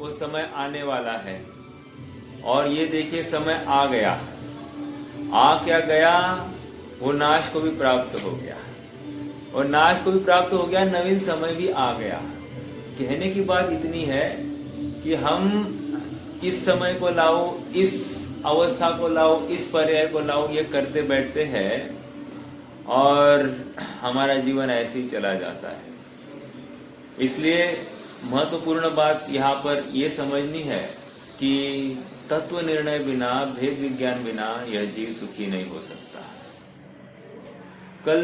वो समय आने वाला है, और ये देखिए समय आ गया। आ क्या गया, वो नाश को भी प्राप्त हो गया, और नाश को भी प्राप्त हो गया, नवीन समय भी आ गया। कहने की बात इतनी है कि हम इस समय को लाओ, इस अवस्था को लाओ, इस पर्याय को लाओ, ये करते बैठते हैं और हमारा जीवन ऐसे ही चला जाता है। इसलिए महत्वपूर्ण बात यहाँ पर ये समझनी है कि तत्व निर्णय बिना, भेद विज्ञान बिना यह जीव सुखी नहीं हो सकता। कल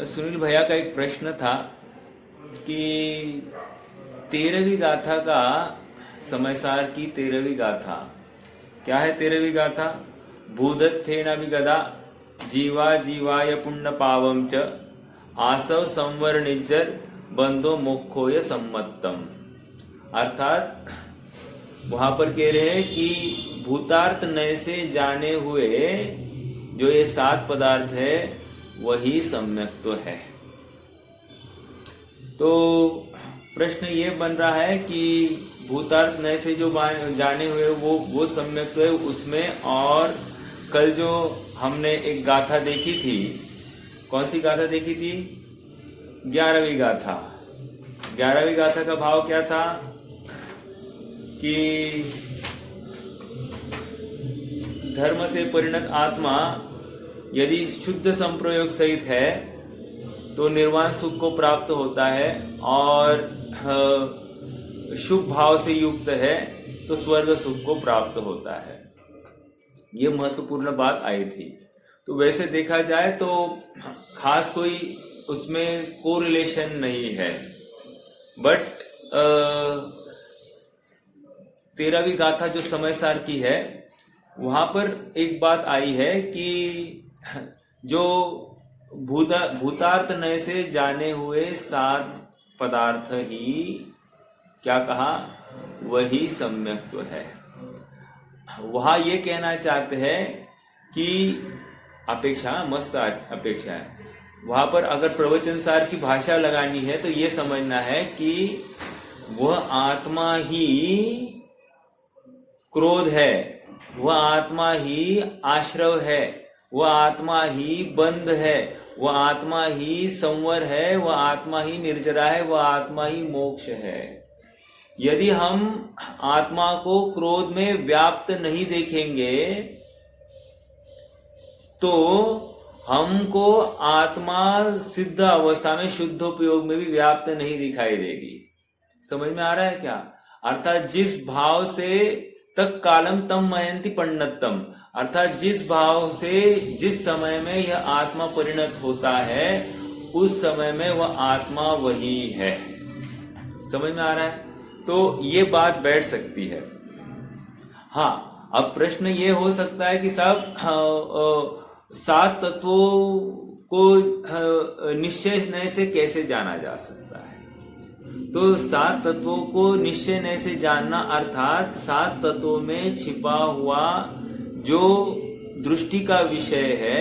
सुनील भैया का एक प्रश्न था कि 13वीं गाथा का, समयसार की 13वीं गाथा क्या है? 13वीं गाथा, भूदत्थेन विगदा जीवा जीवाय पुण्य पावम च आसव संवर निज्जर बंधो मोक्षोय सम्मतम। अर्थात वहां पर कह रहे हैं कि भूतार्थ नय से जाने हुए जो ये 7 पदार्थ है वही सम्यक तो है। तो प्रश्न ये बन रहा है कि भूतार्थ नय से जो जाने हुए वो सम्यक तो है उसमें। और कल जो हमने एक गाथा देखी थी, कौन सी गाथा देखी थी? 11वीं गाथा। 11वीं गाथा का भाव क्या था कि धर्म से परिणत आत्मा यदि शुद्ध संप्रयोग सहित है तो निर्वाण सुख को प्राप्त होता है, और शुभ भाव से युक्त है तो स्वर्ग सुख को प्राप्त होता है। ये महत्वपूर्ण बात आई थी। तो वैसे देखा जाए तो खास कोई उसमें कोरिलेशन नहीं है, बट 13वीं गाथा जो समयसार की है वहां पर एक बात आई है कि जो भूतार्थ नय से जाने हुए 7 पदार्थ ही क्या कहा, वही सम्यक्त्व है। वहां ये कहना चाहते हैं कि अपेक्षा, मस्त अपेक्षा है। वहां पर अगर प्रवचन सार की भाषा लगानी है तो ये समझना है कि वह आत्मा ही क्रोध है, वह आत्मा ही आश्रव है, वह आत्मा ही बंध है, वह आत्मा ही संवर है, वह आत्मा ही निर्जरा है, वह आत्मा ही मोक्ष है। यदि हम आत्मा को क्रोध में व्याप्त नहीं देखेंगे तो हमको आत्मा सिद्ध अवस्था में शुद्धोपयोग में भी व्याप्त नहीं दिखाई देगी। समझ में आ रहा है क्या? अर्थात जिस भाव से तक कालम तम मयंती पंडितम, अर्थात जिस भाव से जिस समय में यह आत्मा परिणत होता है उस समय में वह आत्मा वही है। समझ में आ रहा है? तो ये बात बैठ सकती है। हाँ, अब प्रश्न ये हो सकता है कि साहब 7 तत्वों को निश्चय नय से कैसे जाना जा सकता है? तो 7 तत्वों को निश्चय नय से जानना अर्थात 7 तत्वों में छिपा हुआ जो दृष्टि का विषय है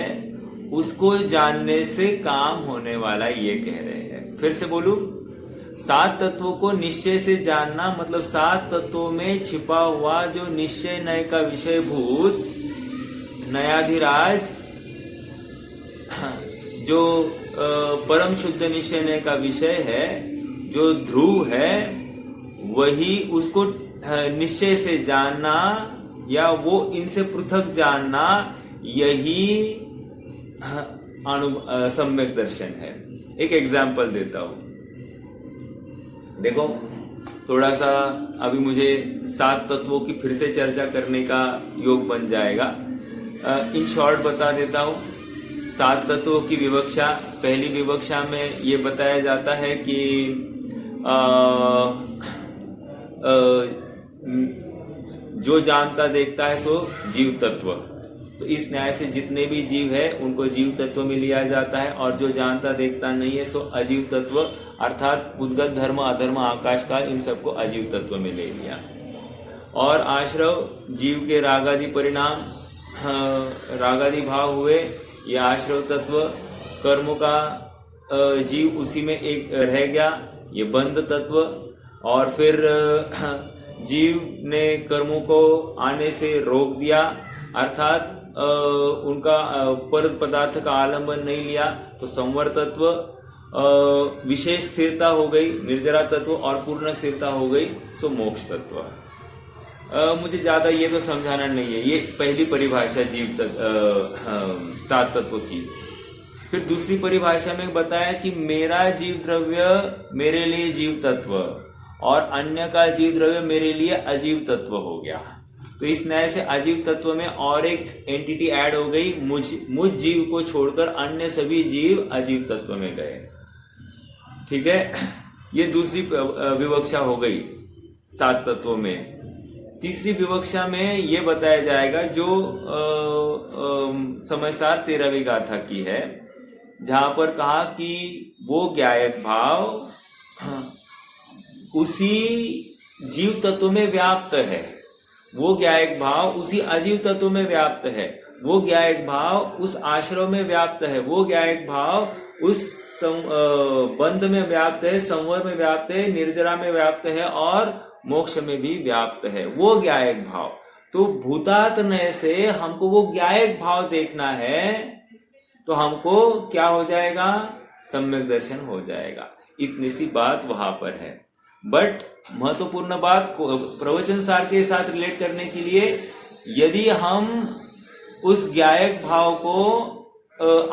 उसको जानने से काम होने वाला, ये कह रहे हैं। फिर से बोलूं, 7 तत्वों को निश्चय से जानना मतलब 7 तत्वों में छिपा हुआ जो निश्चय नय का विषयभूत नयाधिराज, जो परम शुद्ध निश्चय नय का विषय है, जो ध्रुव है, वही उसको निश्चय से जानना या वो इनसे पृथक जानना, यही सम्यक दर्शन है। एक एग्जाम्पल देता हूं, देखो थोड़ा सा अभी मुझे 7 तत्वों की फिर से चर्चा करने का योग बन जाएगा। इन शॉर्ट बता देता हूं। 7 तत्वों की विवक्षा, पहली विवक्षा में ये बताया जाता है कि जो जानता देखता है सो जीव तत्व। तो इस न्याय से जितने भी जीव है उनको जीव तत्व में लिया जाता है, और जो जानता देखता नहीं है सो अजीव तत्व, अर्थात उद्गत धर्म, अधर्म, आकाश काल, इन सबको अजीव तत्व में ले लिया। और आश्रव जीव के रागादि परिणाम, रागादि भाव हुए, ये आश्रव तत्व। कर्मों का जीव उसी में एक रह गया, ये बंध तत्व। और फिर जीव ने कर्मों को आने से रोक दिया, अर्थात उनका पर पदार्थ का आलंबन नहीं लिया, तो संवर तत्व, विशेष स्थिरता हो गई निर्जरा तत्व, और पूर्ण स्थिरता हो गई सो मोक्ष तत्व। मुझे ज्यादा ये तो समझाना नहीं है, ये पहली परिभाषा जीव सात तत्व की। फिर दूसरी परिभाषा में बताया कि मेरा जीव द्रव्य मेरे लिए जीव तत्व और अन्य का जीव द्रव्य मेरे लिए अजीव तत्व हो गया। तो इस न्याय से अजीव तत्व में और एक एंटिटी ऐड हो गई, मुझ जीव को छोड़कर अन्य सभी जीव अजीव तत्व में गए। ठीक है, ये दूसरी विवक्षा हो गई सात तत्वों में। तीसरी विवक्षा में ये बताया जाएगा जो समयसार 13वीं गाथा की है, जहां पर कहा कि वो ज्ञायक भाव उसी जीव तत्व में व्याप्त है, वो ज्ञायक भाव उसी अजीव तत्व में व्याप्त है, वो ज्ञायक भाव उस आश्रव में व्याप्त है, वो ज्ञायक भाव उस बंध में व्याप्त है, संवर में व्याप्त है, निर्जरा में व्याप्त है और मोक्ष में भी व्याप्त है, वो ज्ञायक भाव। तो भूतात्मय से हमको वो ज्ञायक भाव देखना है, तो हमको क्या हो जाएगा, सम्यक दर्शन हो जाएगा। इतनी सी बात वहां पर है। बट महत्वपूर्ण बात प्रवचन सार के साथ रिलेट करने के लिए, यदि हम उस ज्ञायक भाव को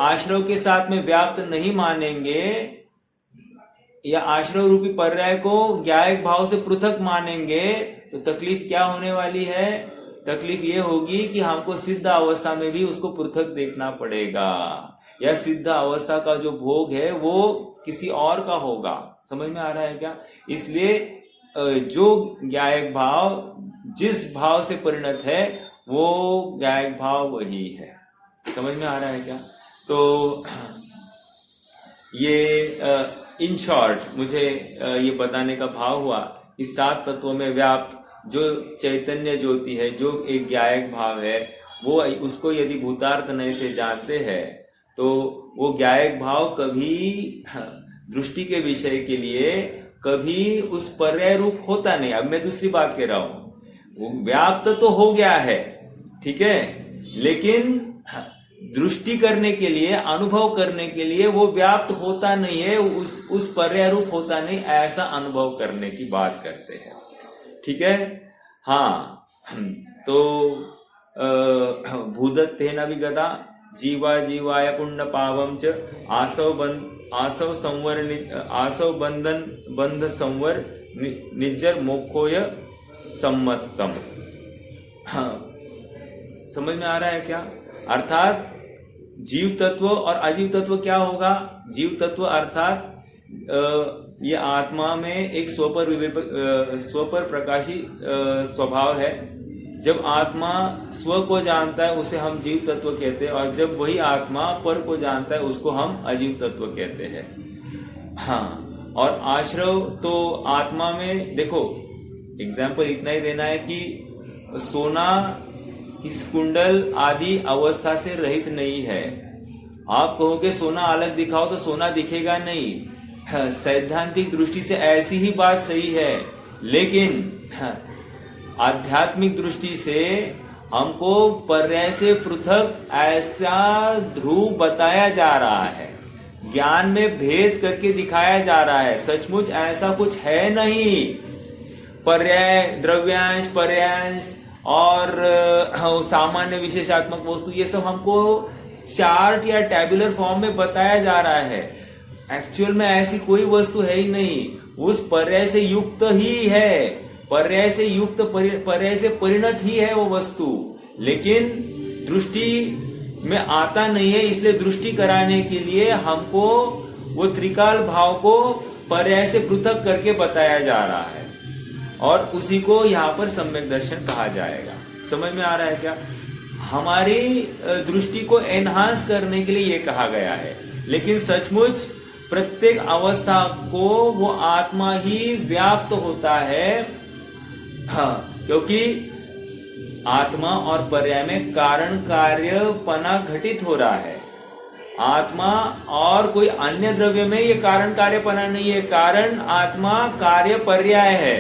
आश्रव के साथ में व्याप्त नहीं मानेंगे या आश्रव रूपी पर्याय को ज्ञायक भाव से पृथक मानेंगे, तो तकलीफ क्या होने वाली है, तकलीफ ये होगी कि हमको सिद्ध अवस्था में भी उसको पृथक देखना पड़ेगा, या सिद्ध अवस्था का जो भोग है वो किसी और का होगा। समझ में आ रहा है क्या? इसलिए जो ज्ञायक भाव जिस भाव से परिणत है वो ज्ञायक भाव वही है। समझ में आ रहा है क्या? तो ये इन शॉर्ट मुझे ये बताने का भाव हुआ कि सात तत्वों में व्याप्त जो चैतन्य ज्योति है, जो एक ज्ञायक भाव है, वो उसको यदि भूतार्थ नय से जानते हैं तो वो ज्ञायक भाव कभी दृष्टि के विषय के लिए कभी उस पर्याय रूप होता नहीं। अब मैं दूसरी बात कह रहा हूं, वो व्याप्त तो हो गया है, ठीक है, लेकिन दृष्टि करने के लिए, अनुभव करने के लिए वो व्याप्त होता नहीं है, उस पर्याय रूप होता नहीं, ऐसा अनुभव करने की बात करते हैं। ठीक है, हाँ। तो भूदत्तेन विगता जीवा जीवाय पुण्य पावम च आसव बंध संवर निज्जर मोक्षोय सम्मतम। हाँ, समझ में आ रहा है क्या? अर्थात जीव तत्व और अजीव तत्व क्या होगा? जीव तत्व अर्थात ये आत्मा में एक स्वपर प्रकाशी स्वभाव है। जब आत्मा स्व को जानता है उसे हम जीव तत्व कहते हैं, और जब वही आत्मा पर को जानता है उसको हम अजीव तत्व कहते हैं। हाँ, और आश्रव तो आत्मा में, देखो एग्जाम्पल इतना ही देना है कि सोना इस कुंडल आदि अवस्था से रहित नहीं है। आप कहोगे सोना अलग दिखाओ तो सोना दिखेगा नहीं। सैद्धांतिक दृष्टि से ऐसी ही बात सही है, लेकिन आध्यात्मिक दृष्टि से हमको पर्याय से पृथक ऐसा ध्रुव बताया जा रहा है, ज्ञान में भेद करके दिखाया जा रहा है। सचमुच ऐसा कुछ है नहीं। पर्याय, द्रव्यांश, पर्यांश और सामान्य विशेषात्मक वस्तु, ये सब हमको चार्ट या टेबुलर फॉर्म में बताया जा रहा है। एक्चुअल में ऐसी कोई वस्तु है ही नहीं, उस पर्याय से युक्त ही है, पर्याय से युक्त, पर्याय से परिणत ही है वो वस्तु, लेकिन दृष्टि में आता नहीं है। इसलिए दृष्टि कराने के लिए हमको वो त्रिकाल भाव को पर्याय से पृथक करके बताया जा रहा है, और उसी को यहाँ पर सम्यक दर्शन कहा जाएगा। समझ में आ रहा है क्या? हमारी दृष्टि को एनहांस करने के लिए ये कहा गया है, लेकिन सचमुच प्रत्येक अवस्था को वो आत्मा ही व्याप्त होता है। हाँ, क्योंकि आत्मा और पर्याय में कारण कार्यपना घटित हो रहा है। आत्मा और कोई अन्य द्रव्य में ये कारण कार्यपना नहीं है। कारण आत्मा कार्य पर्याय है।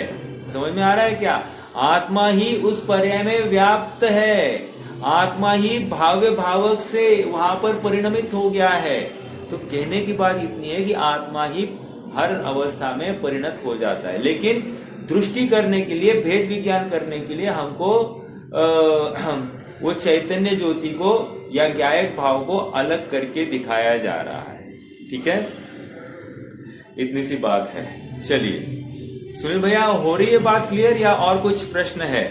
समझ में आ रहा है क्या? आत्मा ही उस पर्याय में व्याप्त है। आत्मा ही भाव्य भावक से वहां पर परिणमित हो गया है। तो कहने की बात इतनी है कि आत्मा ही हर अवस्था में परिणत हो जाता है, लेकिन दृष्टि करने के लिए, भेद विज्ञान करने के लिए हमको वो चैतन्य ज्योति को या ज्ञायक भाव को अलग करके दिखाया जा रहा है। ठीक है, इतनी सी बात है। चलिए सुनील भैया, हो रही है बात क्लियर या और कुछ प्रश्न है?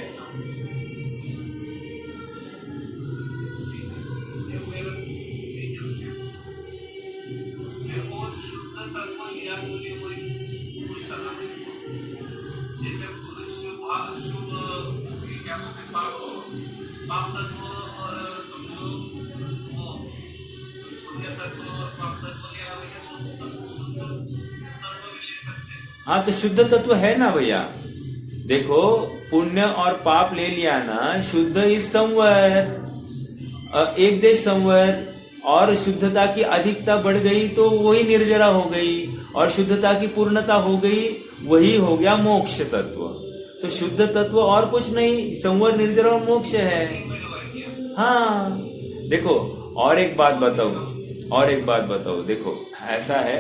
हाँ, तो शुद्ध तत्व है ना भैया। देखो, पुण्य और पाप ले लिया ना, शुद्ध इस संवर, एक देश संवर, और शुद्धता की अधिकता बढ़ गई तो वही निर्जरा हो गई, और शुद्धता की पूर्णता हो गई, वही हो गया मोक्ष तत्व। तो शुद्ध तत्व और कुछ नहीं, संवर, निर्जरा और मोक्ष है। हाँ, देखो और एक बात बताओ, देखो ऐसा है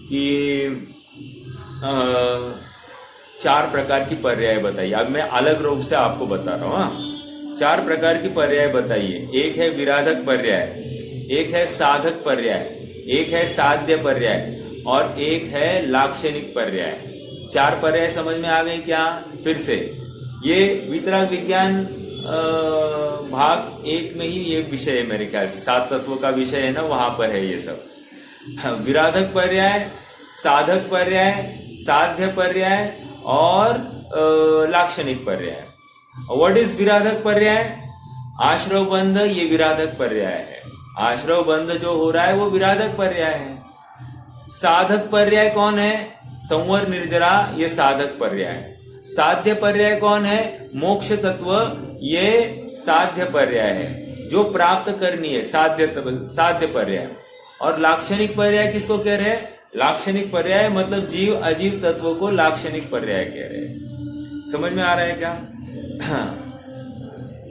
कि 4 प्रकार की पर्याय बताइए। अब मैं अलग रूप से आपको बता रहा हूं। हाँ, 4 प्रकार की पर्याय बताइए। एक है विराधक पर्याय, एक है साधक पर्याय, एक है साध्य पर्याय, और एक है लाक्षणिक पर्याय। 4 पर्याय समझ में आ गई क्या? फिर से, ये वितराग विज्ञान भाग 1 में ही ये विषय है मेरे ख्याल से, 7 तत्वों का विषय है ना, वहां पर है ये सब। विराधक पर्याय, साधक पर्याय, साध्य पर्याय और लाक्षणिक पर्याय। व्हाट इज विराधक पर्याय? आश्रव बंध, ये विराधक पर्याय है। आश्रव बंध जो हो रहा है वो विराधक पर्याय है। साधक पर्याय कौन है? संवर, निर्जरा, ये साधक पर्याय है। साध्य पर्याय कौन है? मोक्ष तत्व, ये साध्य पर्याय है, जो प्राप्त करनी है, साध्य पर्याय। और लाक्षणिक पर्याय किसको कह रहे हैं? लाक्षणिक पर्याय मतलब जीव अजीव तत्व को लाक्षणिक पर्याय कह रहे हैं। समझ में आ रहा है क्या?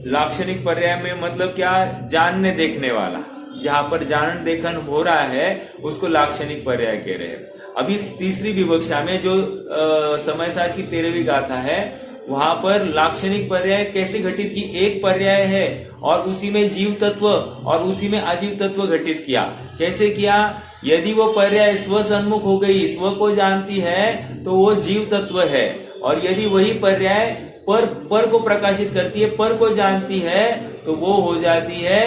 लाक्षणिक पर्याय में मतलब क्या? जानने देखने वाला, जहां पर जानन देखन हो रहा है उसको लाक्षणिक पर्याय कह रहे हैं। अभी तीसरी विवक्षा में जो समय सार की 13वीं गाथा है, वहां पर लाक्षणिक पर्याय कैसे घटित की? एक पर्याय है और उसी में जीव तत्व और उसी में अजीव तत्व घटित किया। कैसे किया? यदि वो पर्याय स्व सन्मुख हो गई, स्व को जानती है, तो वो जीव तत्व है, और यदि वही पर्याय पर को प्रकाशित करती है, पर को जानती है, तो वो हो जाती है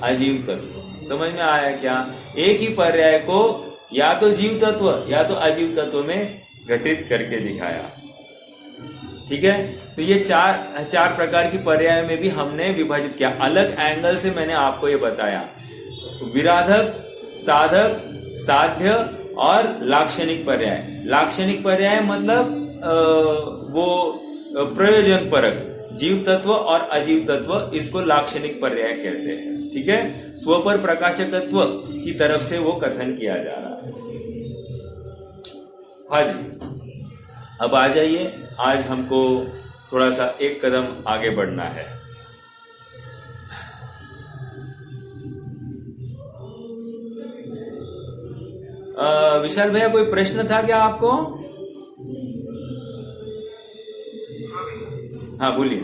अजीव तत्व। समझ में आया क्या? एक ही पर्याय को या तो जीव तत्व या तो अजीव तत्व में घटित करके दिखाया। ठीक है, तो ये चार प्रकार की पर्याय में भी हमने विभाजित किया। अलग एंगल से मैंने आपको ये बताया। विराधक, साधक, साध्य और लाक्षणिक पर्याय। लाक्षणिक पर्याय मतलब वो प्रयोजन परक, जीव तत्व और अजीव तत्व, इसको लाक्षणिक पर्याय कहते हैं। ठीक है, स्व पर प्रकाशकत्व की तरफ से वो कथन किया जा रहा है। हाँ जी, अब आ जाइए, आज हमको थोड़ा सा एक कदम आगे बढ़ना है। विशाल भैया, कोई प्रश्न था क्या आपको? हाँ बोलिए।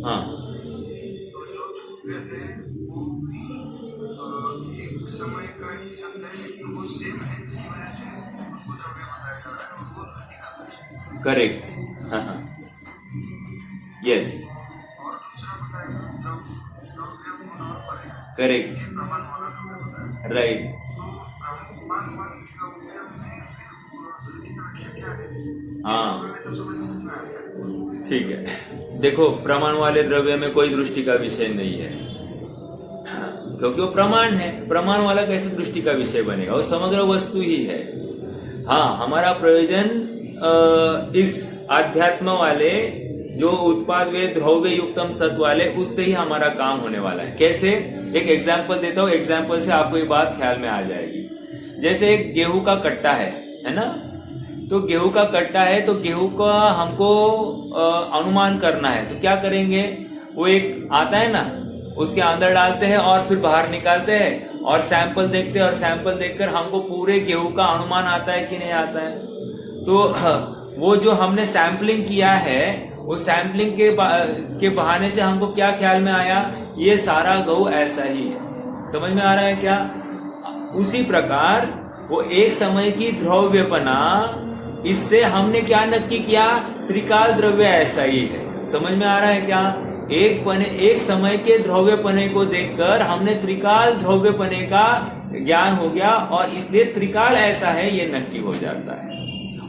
हाँ, एक समय का ही शब्द है, लेकिन वो सेम है, इसी वजह से उसको द्रव्य बताया जा रहा है और वो नहीं करता। करेक्ट। हाँ हाँ, यस, और दूसरा बताएगा द्रव्य गुण और पर्याय। करेक्ट, प्रमाण वाला द्रव्य बताया। राइट, तो प्रमाण वाली द्रव्य में फिर व्याख्या क्या है? हाँ, तो समझ में आ गया। ठीक है, देखो, प्रमाण वाले द्रव्य में कोई दृष्टि का विषय नहीं है, क्योंकि वो प्रमाण है। प्रमाण वाला कैसे दृष्टि का विषय बनेगा? वो समग्र वस्तु ही है। हाँ, हमारा प्रयोजन इस आध्यात्म वाले जो उत्पाद वे द्रव्य युक्तम सत्व वाले, उससे ही हमारा काम होने वाला है। कैसे? एक एग्जाम्पल देता हूं, एग्जाम्पल से आपको ये बात ख्याल में आ जाएगी। जैसे एक गेहूं का कट्टा है ना, तो गेहूं का कट्टा है, तो गेहूं का हमको अनुमान करना है, तो क्या करेंगे? वो एक आता है ना, उसके अंदर डालते हैं और फिर बाहर निकालते हैं और सैंपल देखते हैं, और सैंपल देखकर हमको पूरे गेहूं का अनुमान आता है कि नहीं आता है। तो वो जो हमने सैंपलिंग किया है, वो सैंपलिंग के बहाने से हमको क्या ख्याल में आया? ये सारा गेहूं ऐसा ही है। समझ में आ रहा है क्या? उसी प्रकार वो एक समय की द्रव्यपना, इससे हमने क्या नक्की किया? त्रिकाल द्रव्य ऐसा ही है। समझ में आ रहा है क्या? एक समय के द्रव्यपने को देखकर हमने त्रिकाल द्रव्यपने का ज्ञान हो गया, और इसलिए त्रिकाल ऐसा है ये नक्की हो जाता है,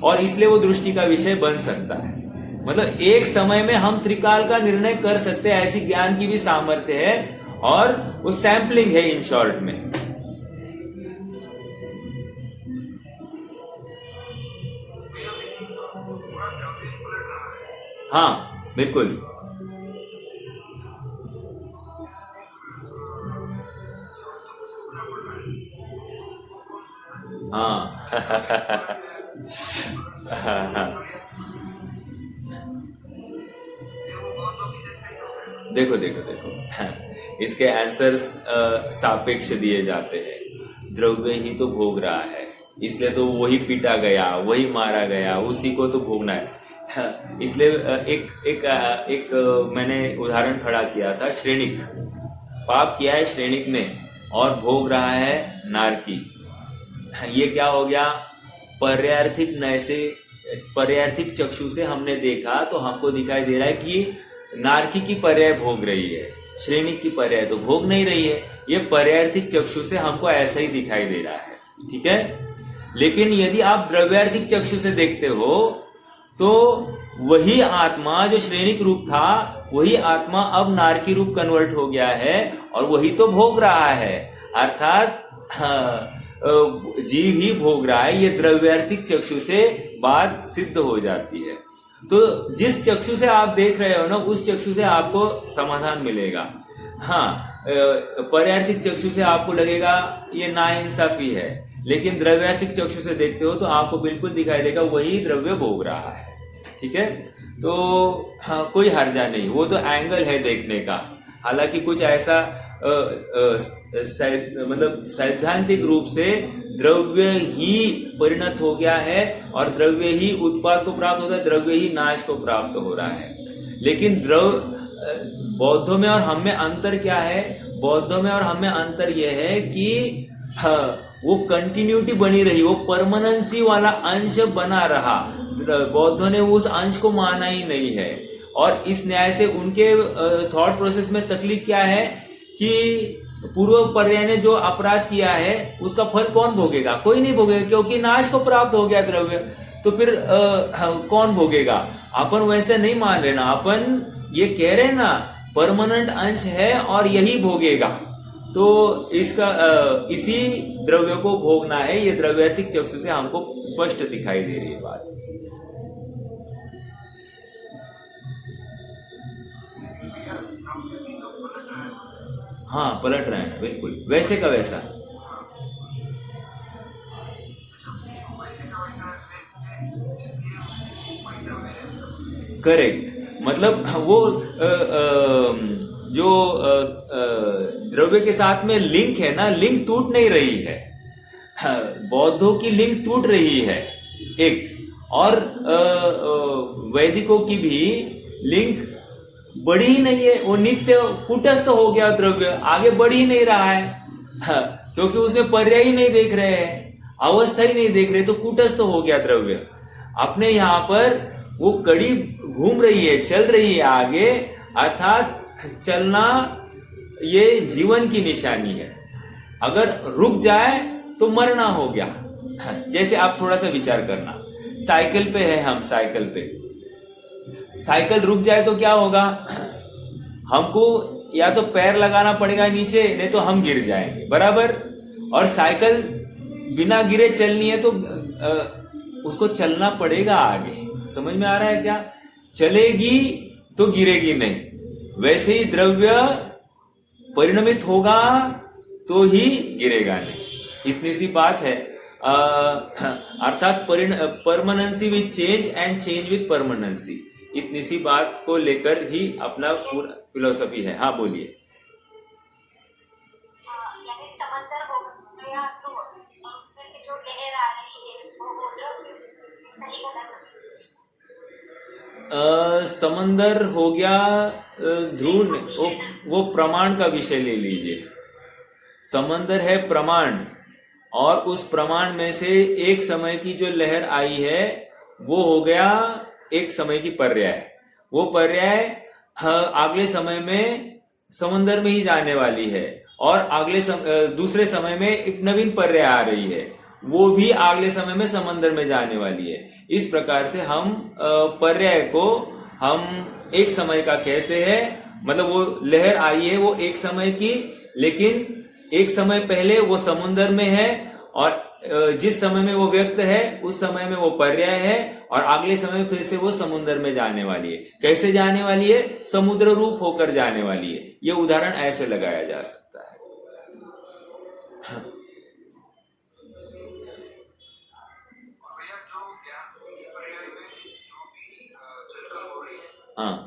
और इसलिए वो दृष्टि का विषय बन सकता है। मतलब एक समय में हम त्रिकाल का निर्णय कर सकते हैं, ऐसी ज्ञान की भी सामर्थ्य है, और वो सैंपलिंग है इन शॉर्ट में। हाँ बिल्कुल। हाँ देखो देखो देखो, इसके आंसर्स सापेक्ष दिए जाते हैं। द्रव्य ही तो भोग रहा है, इसलिए तो वही पीटा गया, वही मारा गया, उसी को तो भोगना है। इसलिए एक मैंने उदाहरण खड़ा किया था, श्रेणिक। पाप किया है श्रेणिक ने और भोग रहा है नारकी। ये क्या हो गया? पर्यार्थिक नय से, पर्यार्थिक चक्षु से हमने देखा तो हमको दिखाई दे रहा है कि नारकी की पर्याय भोग रही है, श्रेणिक की पर्याय तो भोग नहीं रही है। ये पर्यार्थिक चक्षु से हमको ऐसा ही दिखाई दे रहा है, ठीक है। लेकिन यदि आप द्रव्यार्थिक चक्षु से देखते हो तो वही आत्मा जो श्रेणिक रूप था, वही आत्मा अब नारकी रूप कन्वर्ट हो गया है, और वही तो भोग रहा है। अर्थात जीव ही भोग रहा है। ये द्रव्यार्थिक चक्षु से बात सिद्ध हो जाती है। तो जिस चक्षु से आप देख रहे हो ना, उस चक्षु से आपको समाधान मिलेगा। हाँ, पर्यार्थिक चक्षु से आपको लगेगा ये नाइंसाफी है, लेकिन द्रव्यार्थिक चक्षु से देखते हो तो आपको बिल्कुल दिखाई देगा वही द्रव्य भोग रहा है, ठीक है। तो हाँ, कोई हर्जा नहीं, वो तो एंगल है देखने का। हालांकि कुछ ऐसा मतलब सैद्धांतिक रूप से द्रव्य ही परिणत हो गया है और द्रव्य ही उत्पाद को प्राप्त होता है, द्रव्य ही नाश को प्राप्त हो रहा है। लेकिन बौद्धों में और हम में अंतर क्या है? बौद्धों में और हम में अंतर यह है कि वो कंटिन्यूटी बनी रही, वो परमानेंसी वाला अंश बना रहा। बौद्धों ने उस अंश को माना ही नहीं है, और इस न्याय से उनके थॉट प्रोसेस में तकलीफ क्या है कि पूर्व पर्याय ने जो अपराध किया है उसका फल कौन भोगेगा? कोई नहीं भोगेगा, क्योंकि नाश को प्राप्त हो गया द्रव्य। तो फिर कौन भोगेगा? अपन वैसे नहीं मान रहे ना, अपन ये कह रहे ना परमानेंट अंश है और यही भोगेगा। तो इसका इसी द्रव्य को भोगना है। ये द्रव्यार्थिक चक्षु से हमको स्पष्ट दिखाई दे रही है बात। हाँ, पलट रहे हैं, बिल्कुल वैसे का वैसा। करेक्ट, मतलब वो जो द्रव्य के साथ में लिंक है ना, लिंक टूट नहीं रही है। बौद्धों की लिंक टूट रही है एक, और वैदिकों की भी लिंक बढ़ी ही नहीं है। वो नित्य कुटस्थ हो गया द्रव्य, आगे बढ़ ही नहीं रहा है, क्योंकि उसमें पर्याय ही नहीं देख रहे हैं, अवस्था ही नहीं देख रहे, तो कुटस्थ हो गया द्रव्य। अपने यहाँ पर वो कड़ी घूम रही है, चल रही है आगे, अर्थात चलना ये जीवन की निशानी है। अगर रुक जाए तो मरना हो गया। जैसे आप थोड़ा सा विचार करना, साइकिल पे है हम, साइकिल रुक जाए तो क्या होगा? हमको या तो पैर लगाना पड़ेगा नीचे, नहीं तो हम गिर जाएंगे, बराबर। और साइकिल बिना गिरे चलनी है तो उसको चलना पड़ेगा आगे। समझ में आ रहा है क्या? चलेगी तो गिरेगी नहीं, वैसे ही द्रव्य परिणमित होगा तो ही गिरेगा नहीं। इतनी सी बात है। अर्थात permanency with change and change with permanency, इतनी सी बात को लेकर ही अपना पूरा फिलोसफी है। हाँ बोलिए। यानी समंदर हो गया ध्रुव और उसमें से जो लहर आ रही है वो द्रव्य, ऐसा ही बता सकते। समंदर हो गया ध्रुव, वो प्रमाण का विषय ले लीजिए। समंदर है प्रमाण, और उस प्रमाण में से एक समय की जो लहर आई है वो हो गया एक समय की पर्याय। वो पर्याय अगले समय में समंदर में ही जाने वाली है, और दूसरे समय में एक नवीन पर्याय आ रही है, वो भी अगले समय में समंदर में जाने वाली है। इस प्रकार से हम पर्याय को हम एक समय का कहते हैं। मतलब वो लहर आई है वो एक समय की, लेकिन एक समय पहले वो समुद्र में है, और जिस समय में वो व्यक्त है उस समय में वो पर्याय है, और अगले समय फिर से वो समुद्र में जाने वाली है। कैसे जाने वाली है? समुद्र रूप होकर जाने वाली है। ये उदाहरण ऐसे लगाया जा सकता है। हाँ,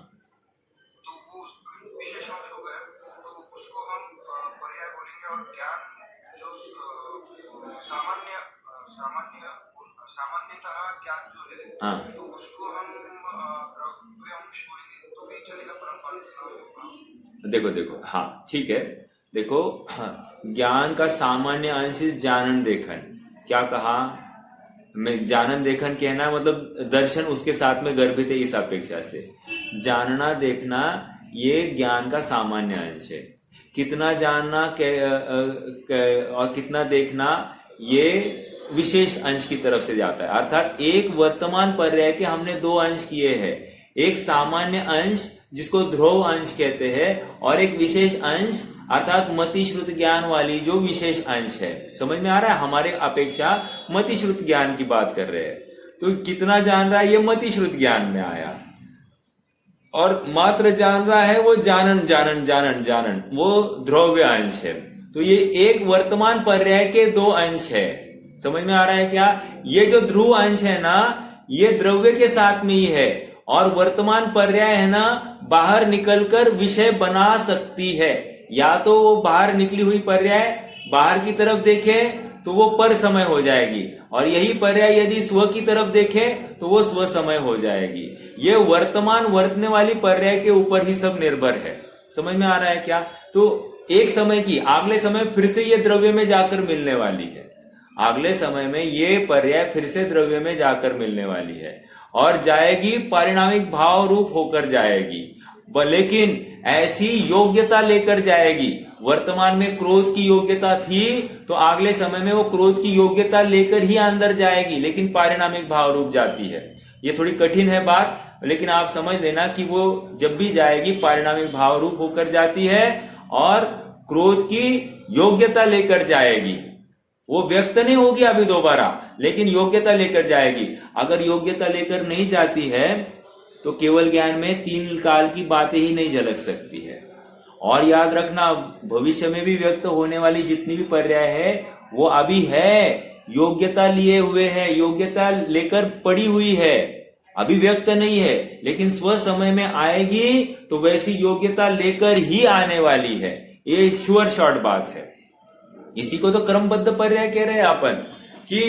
तो वो विशेष अंश हो गया, तो उसको हम पर्याय बोलेंगे। और ज्ञान जो सामान्य सामान्य सामान्यतः ज्ञान जो है, हाँ, तो उसको हम द्रव्य अंश बोलेंगे तो भी चलेगा, परंपरा। देखो, हाँ ठीक है। देखो, ज्ञान का सामान्य अंश जानन देखन। क्या कहा मैं? जानन देखन कहना मतलब दर्शन उसके साथ में गर्भित है, इस अपेक्षा से जानना देखना ये ज्ञान का सामान्य अंश है। कितना जानना और कितना देखना ये विशेष अंश की तरफ से जाता है। अर्थात एक वर्तमान पर्याय के हमने दो अंश किए हैं, एक सामान्य अंश जिसको ध्रुव अंश कहते हैं, और एक विशेष अंश अर्थात मति श्रुत ज्ञान वाली जो विशेष अंश है। समझ में आ रहा है? हमारे अपेक्षा मति श्रुत ज्ञान की बात कर रहे हैं। तो कितना जान रहा है ये मति श्रुत ज्ञान में आया, और मात्र जान रहा है वो जानन जानन जानन जानन, वो ध्रुव्य अंश है। तो ये एक वर्तमान पर्याय के दो अंश है। समझ में आ रहा है क्या? ये जो ध्रुव अंश है ना, ये द्रव्य के साथ में ही है, और वर्तमान पर्याय है ना बाहर निकलकर विषय बना सकती है। या तो वो बाहर निकली हुई पर्याय बाहर की तरफ देखे तो वो पर समय हो जाएगी, और यही पर्याय यदि स्व की तरफ देखे तो वो स्व समय हो जाएगी। ये वर्तमान वर्तने वाली पर्याय के ऊपर ही सब निर्भर है। समझ में आ रहा है क्या? तो एक समय की अगले समय फिर से ये द्रव्य में जाकर मिलने वाली है। अगले समय में ये पर्याय फिर से द्रव्य में जाकर मिलने वाली है, और जाएगी पारिणामिक भाव रूप होकर जाएगी, लेकिन ऐसी योग्यता लेकर जाएगी। वर्तमान में क्रोध की योग्यता थी तो अगले समय में वो क्रोध की योग्यता लेकर ही अंदर जाएगी, लेकिन पारिणामिक भाव रूप जाती है। ये थोड़ी कठिन है बात, लेकिन आप समझ लेना कि वो जब भी जाएगी पारिणामिक भाव रूप होकर जाती है, और क्रोध की योग्यता लेकर जाएगी। वो व्यक्त नहीं होगी अभी दोबारा, लेकिन योग्यता लेकर जाएगी। अगर योग्यता लेकर नहीं जाती है तो केवल ज्ञान में तीन काल की बातें ही नहीं झलक सकती है। और याद रखना, भविष्य में भी व्यक्त होने वाली जितनी भी पर्याय है वो अभी है, योग्यता लिए हुए है, योग्यता लेकर पड़ी हुई है, अभी व्यक्त नहीं है, लेकिन स्व समय में आएगी तो वैसी योग्यता लेकर ही आने वाली है। ये श्योर शॉर्ट बात है। इसी को तो क्रमबद्ध पर्याय कह रहे हैं अपन, कि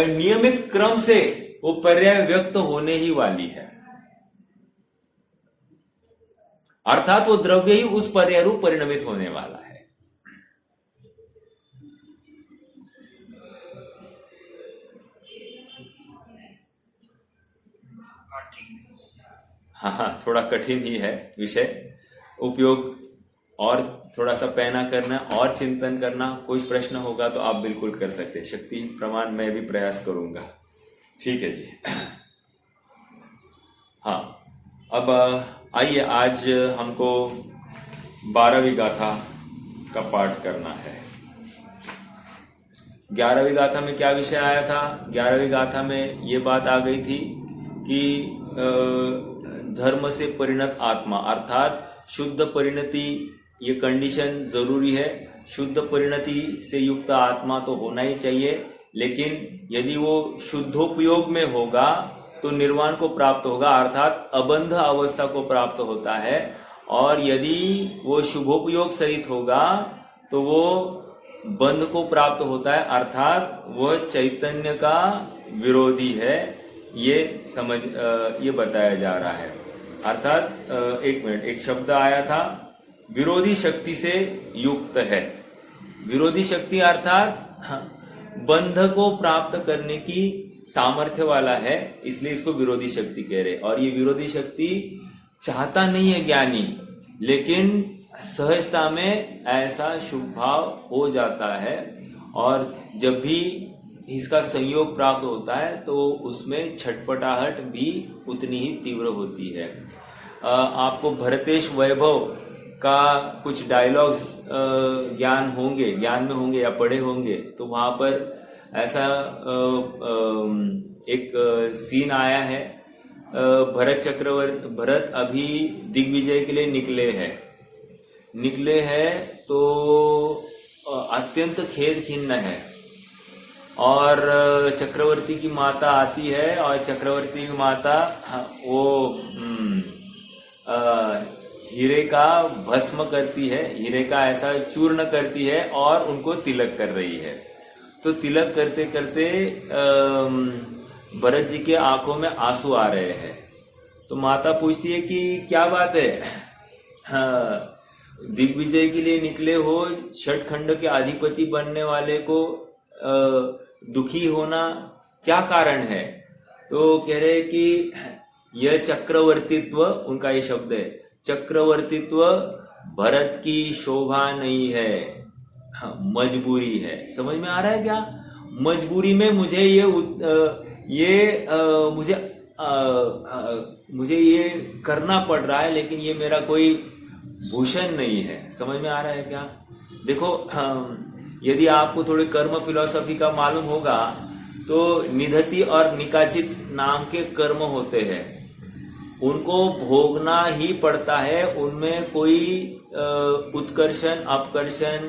नियमित क्रम से वो पर्याय व्यक्त होने ही वाली है। अर्थात वो द्रव्य ही उस पर्याय रूप परिणमित होने वाला है। हाँ, थोड़ा कठिन ही है विषय, उपयोग और थोड़ा सा पैना करना और चिंतन करना। कोई प्रश्न होगा तो आप बिल्कुल कर सकते हैं, शक्ति प्रमाण मैं भी प्रयास करूंगा। ठीक है जी। हाँ, अब आइए, आज हमको 12वीं गाथा का पाठ करना है। 11वीं गाथा में क्या विषय आया था? 11वीं गाथा में ये बात आ गई थी कि धर्म से परिणत आत्मा अर्थात शुद्ध परिणति, ये कंडीशन जरूरी है। शुद्ध परिणति से युक्त आत्मा तो होना ही चाहिए, लेकिन यदि वो शुद्धोपयोग में होगा तो निर्वाण को प्राप्त होगा, अर्थात अबंध अवस्था को प्राप्त होता है। और यदि वो शुभोपयोग सहित होगा तो वो बंध को प्राप्त होता है, अर्थात वह चैतन्य का विरोधी है। ये बताया जा रहा है। अर्थात एक मिनट, एक शब्द आया था विरोधी शक्ति से युक्त है। विरोधी शक्ति अर्थात बंध को प्राप्त करने की सामर्थ्य वाला है, इसलिए इसको विरोधी शक्ति कह रहे। और ये विरोधी शक्ति चाहता नहीं है ज्ञानी, लेकिन सहजता में ऐसा शुभ भाव हो जाता है, और जब भी इसका संयोग प्राप्त होता है तो उसमें छटपटाहट भी उतनी ही तीव्र होती है। आपको भरतेश वैभव का कुछ डायलॉग्स ज्ञान में होंगे या पढ़े होंगे, तो वहां पर ऐसा एक सीन आया है। भरत अभी दिग्विजय के लिए निकले हैं तो अत्यंत खेद खिन्न है, और चक्रवर्ती की माता आती है, और चक्रवर्ती की माता वो हीरे का भस्म करती है, हीरे का ऐसा चूर्ण करती है और उनको तिलक कर रही है। तो तिलक करते करते भरत जी के आंखों में आंसू आ रहे हैं। तो माता पूछती है कि क्या बात है, दिग्विजय के लिए निकले हो, छठ खंड के अधिपति बनने वाले को दुखी होना क्या कारण है? तो कह रहे कि यह चक्रवर्तीत्व, उनका ये शब्द है, चक्रवर्तीत्व भरत की शोभा नहीं है, मजबूरी है। समझ में आ रहा है क्या? मजबूरी में मुझे मुझे ये करना पड़ रहा है, लेकिन ये मेरा कोई भूषण नहीं है। समझ में आ रहा है क्या? देखो, यदि आपको थोड़े कर्म फिलॉसफी का मालूम होगा तो निधति और निकाचित नाम के कर्म होते हैं, उनको भोगना ही पड़ता है। उनमें कोई उत्कर्षण अपकर्षण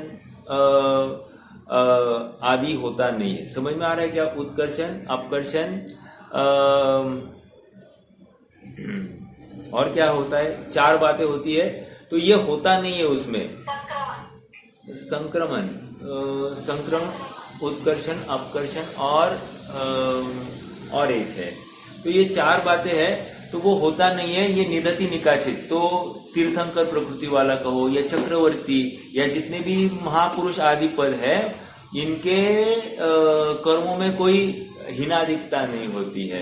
आदि होता नहीं है। समझ में आ रहा है क्या? उत्कर्षण अपकर्षण और क्या होता है? 4 बातें होती है, तो ये होता नहीं है उसमें। संक्रमण, उत्कर्षण अपकर्षण और एक है, तो ये 4 बातें हैं, तो वो होता नहीं है। ये निधति निकाचित, तो तीर्थंकर प्रकृति वाला कहो या चक्रवर्ती या जितने भी महापुरुष आदि पद है, इनके कर्मों में कोई हीनादिकता नहीं होती है।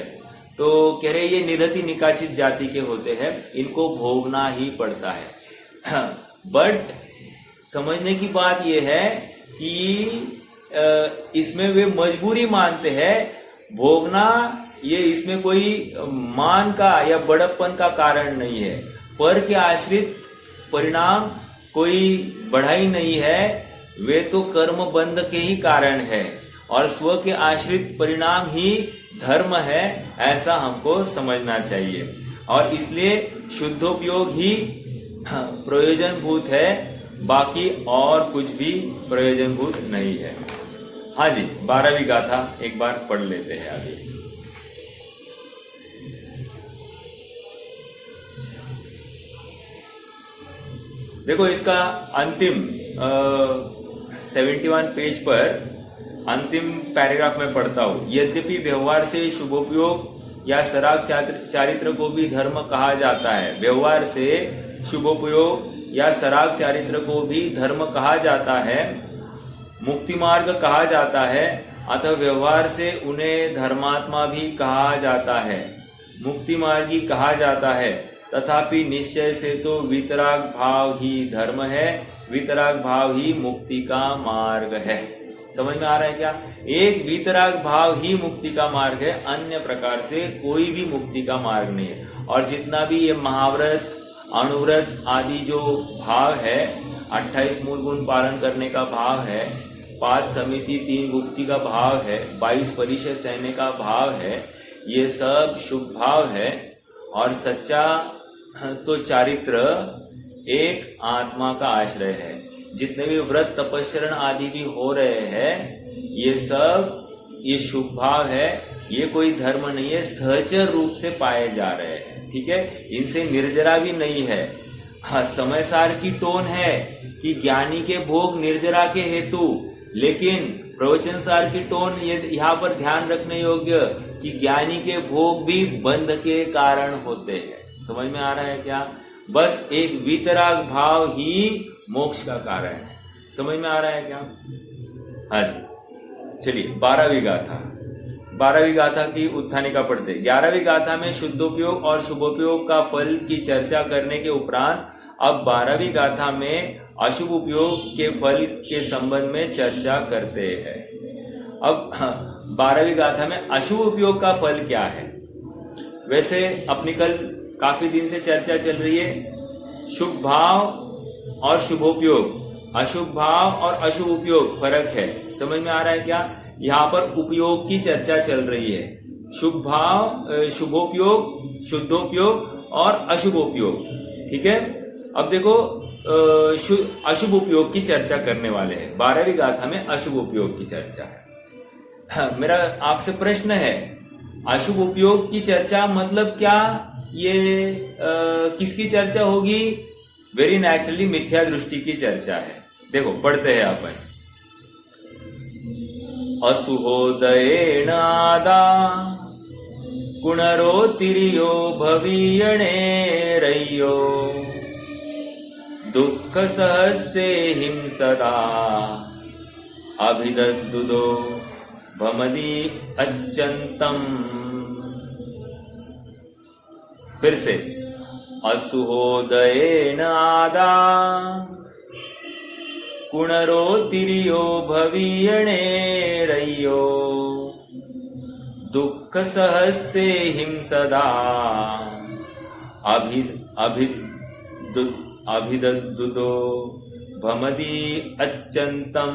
तो कह रहे ये निधति निकाचित जाति के होते हैं, इनको भोगना ही पड़ता है। बट समझने की बात यह है कि इसमें वे मजबूरी मानते हैं भोगना, ये इसमें कोई मान का या बड़प्पन का कारण नहीं है। पर के आश्रित परिणाम कोई बढ़ाई नहीं है, वे तो कर्म बंध के ही कारण है, और स्व के आश्रित परिणाम ही धर्म है, ऐसा हमको समझना चाहिए। और इसलिए शुद्धोपयोग ही प्रयोजनभूत है, बाकी और कुछ भी प्रयोजनभूत नहीं है। हाँ जी, 12वीं गाथा एक बार पढ़ लेते हैं आगे। देखो, इसका अंतिम 71 पेज पर अंतिम पैराग्राफ में पढ़ता हूं। यद्यपि व्यवहार से शुभोपयोग या सराग चारित्र को भी धर्म कहा जाता है, व्यवहार से शुभोपयोग या सराग चारित्र को भी धर्म कहा जाता है, मुक्ति मार्ग कहा जाता है, अतः व्यवहार से उन्हें धर्मात्मा भी कहा जाता है, मुक्ति मार्गी कहा जाता है। तथापि निश्चय से तो वितराग भाव ही धर्म है, वितराग भाव ही मुक्ति का मार्ग है। समझ में आ रहा है क्या? एक वितराग भाव ही मुक्ति का मार्ग है, अन्य प्रकार से कोई भी मुक्ति का मार्ग नहीं है। और जितना भी ये महाव्रत अनुव्रत आदि जो भाव है, 28 मूल गुण पालन करने का भाव है, 5 समिति 3 गुप्ति का भाव है, 22 परिषद सैन्य का भाव है, ये सब शुभ भाव है। और सच्चा तो चारित्र एक आत्मा का आश्रय है। जितने भी व्रत तपस्चरण आदि भी हो रहे हैं ये सब ये शुभ भाव है, ये कोई धर्म नहीं है, सहचर रूप से पाए जा रहे हैं। ठीक है, इनसे निर्जरा भी नहीं है। हाँ, समय सार की टोन है कि ज्ञानी के भोग निर्जरा के हेतु, लेकिन प्रवचन सार की टोन ये यहाँ पर ध्यान रखने योग्य कि ज्ञानी के भोग भी बंध के कारण होते हैं। समझ में आ रहा है क्या? बस एक वितराग भाव ही मोक्ष का कारण है। समझ में आ रहा है क्या? हाँ जी, चलिए 12वीं गाथा। 12वीं गाथा की उत्थानिका पढ़ते। 11वीं गाथा में शुद्धोपयोग और शुभोपयोग का फल की चर्चा करने के उपरांत अब 12वीं गाथा में अशुभ उपयोग के फल के संबंध में चर्चा करते हैं। अब 12वीं गाथा में अशुभ उपयोग का फल क्या है? वैसे अपनी कल काफी दिन से चर्चा चल रही है शुभ भाव और शुभोपयोग, अशुभ भाव और अशुभ उपयोग फर्क है। समझ में आ रहा है क्या? यहाँ पर उपयोग की चर्चा चल रही है। शुभ भाव, शुभोपयोग, शुद्धोपयोग और अशुभोपयोग। ठीक है, अब देखो अशुभ उपयोग की चर्चा करने वाले हैं। 12वीं गाथा में अशुभ उपयोग की चर्चा है। मेरा आपसे प्रश्न है, अशुभ उपयोग की चर्चा मतलब क्या? ये किसकी चर्चा होगी? वेरी नेचुरली मिथ्या दृष्टि की चर्चा है। देखो पढ़ते हैं अपन। असुहोदयेन आदा कुणरोतिर्यो भवीयणेरय्यो दुःख सहस्ये हिं सदा अभिदद्दुदो भमदी अच्यन्तम। फिर से, असुहोदयेन आदा कुणरोतिर्यो भवीयणेरय्यो दुःख सहस्ये हिं सदा अभिदद्दुदो भमदी अच्यन्तम।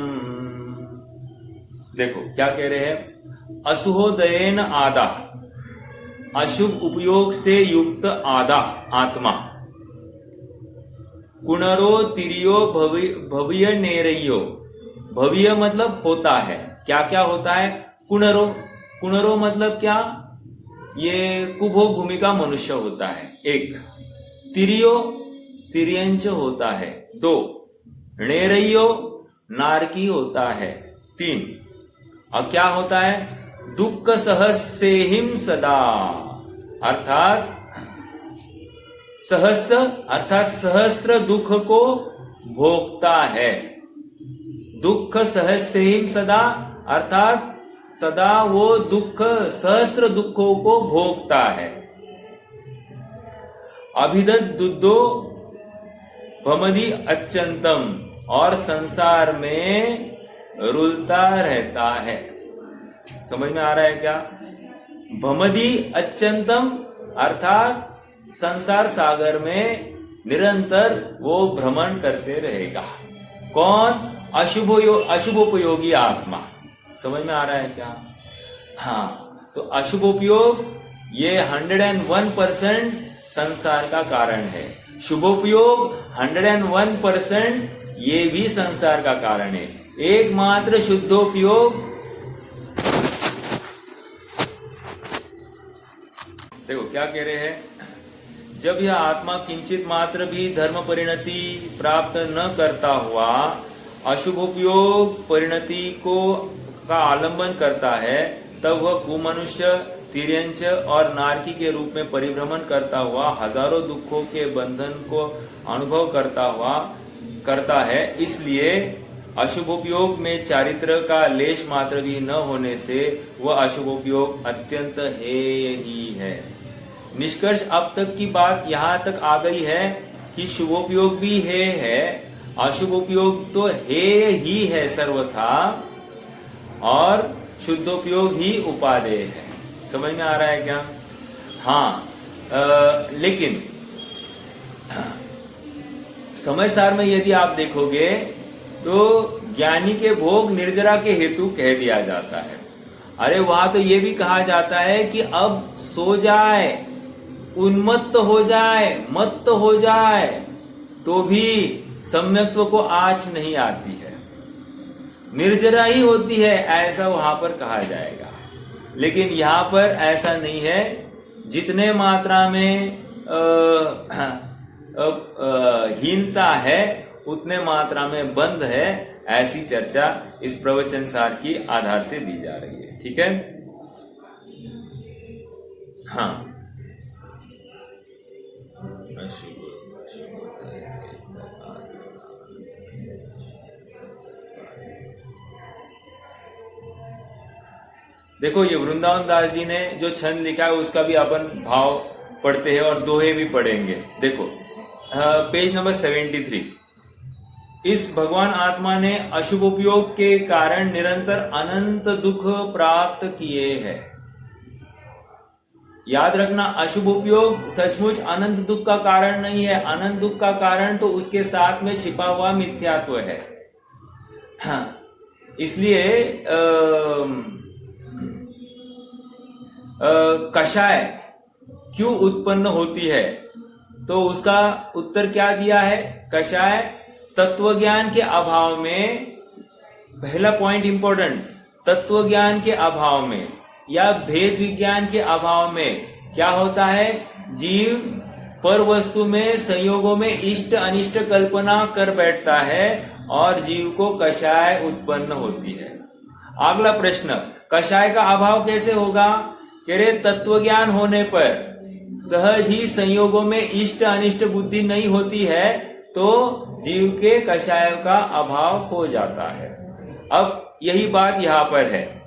देखो क्या कह रहे हैं? असुहोदयेन आदा, अशुभ उपयोग से युक्त आदा आत्मा, कुणरो तिरियो भव्य नेरयो, भव्य मतलब होता है। क्या क्या होता है? कुणरो, कुणरो मतलब क्या? ये कुभोग भूमि का मनुष्य होता है एक। तिरियो, तिर्यंच होता है 2। नेरयो, नारकी होता है 3। और क्या होता है? दुःख सहस्ये हिं सदा, अर्थात सहस्र अर्थात सहस्त्र दुख को भोगता है। दुःख सहस्ये हिं सदा अर्थात सदा वो दुख, सहस्त्र दुखों को भोगता है। अभिदद्दुदो भमदी अच्यन्तम, और संसार में रुलता रहता है। समझ में आ रहा है क्या? भमदी अच्यन्तम अर्थात संसार सागर में निरंतर वो भ्रमण करते रहेगा। कौन? अशुभोपयोगी आत्मा। समझ में आ रहा है क्या? हाँ, तो अशुभोपयोग ये 101% संसार का कारण है। शुभोपयोग 101% ये भी संसार का कारण है। एकमात्र शुद्धोपयोग, देखो क्या कह रहे हैं? जब यह आत्मा किंचित मात्र भी धर्म परिणति प्राप्त न करता हुआ अशुभोपयोग परिणति का आलंबन करता है, तब वह कुमनुष्य, तिर्यंच और नारकी के रूप में परिभ्रमण करता हुआ हजारों दुखों के बंधन को अनुभव करता है। इसलिए अशुभोपयोग में चारित्र का लेश मात्र भी न होने से वह अशुभोपयोग अत्यंत हेय ही है। निष्कर्ष अब तक की बात यहाँ तक आ गई है कि शुभोपयोग भी हेय है, अशुभोपयोग तो हेय ही है सर्वथा, और शुद्धोपयोग ही उपादेय है। समझ में आ रहा है क्या? हाँ, लेकिन समय सार में यदि आप देखोगे तो ज्ञानी के भोग निर्जरा के हेतु कह दिया जाता है। अरे वहां तो ये भी कहा जाता है कि अब सो जाए, उन्मत्त हो जाए, मत्त हो जाए, तो भी सम्यक्त्व को आँच नहीं आती है, निर्जरा ही होती है, ऐसा वहां पर कहा जाएगा। लेकिन यहां पर ऐसा नहीं है। जितने मात्रा में हीनता है उतने मात्रा में बंध है, ऐसी चर्चा इस प्रवचन सार की आधार से दी जा रही है। ठीक है, हाँ। देखो, ये वृंदावन दास जी ने जो छंद लिखा है उसका भी अपन भाव पढ़ते हैं और दोहे भी पढ़ेंगे। देखो पेज नंबर 73। इस भगवान आत्मा ने अशुभ उपयोग के कारण निरंतर अनंत दुख प्राप्त किए हैं। याद रखना, अशुभ उपयोग सचमुच अनंत दुख का कारण नहीं है। अनंत दुख का कारण तो उसके साथ में छिपा हुआ मिथ्यात्व है। हाँ, इसलिए कषाय क्यों उत्पन्न होती है, तो उसका उत्तर क्या दिया है? कषाय तत्वज्ञान के अभाव में, पहला पॉइंट इंपॉर्टेंट, तत्वज्ञान के अभाव में या भेद विज्ञान के अभाव में क्या होता है? जीव पर वस्तु में संयोगों में इष्ट अनिष्ट कल्पना कर बैठता है और जीव को कषाय उत्पन्न होती है। अगला प्रश्न, कषाय का अभाव कैसे होगा? कह रहे तत्व ज्ञान होने पर सहज ही संयोगों में इष्ट अनिष्ट बुद्धि नहीं होती है, तो जीव के कषाय का अभाव हो जाता है। अब यही बात यहाँ पर है,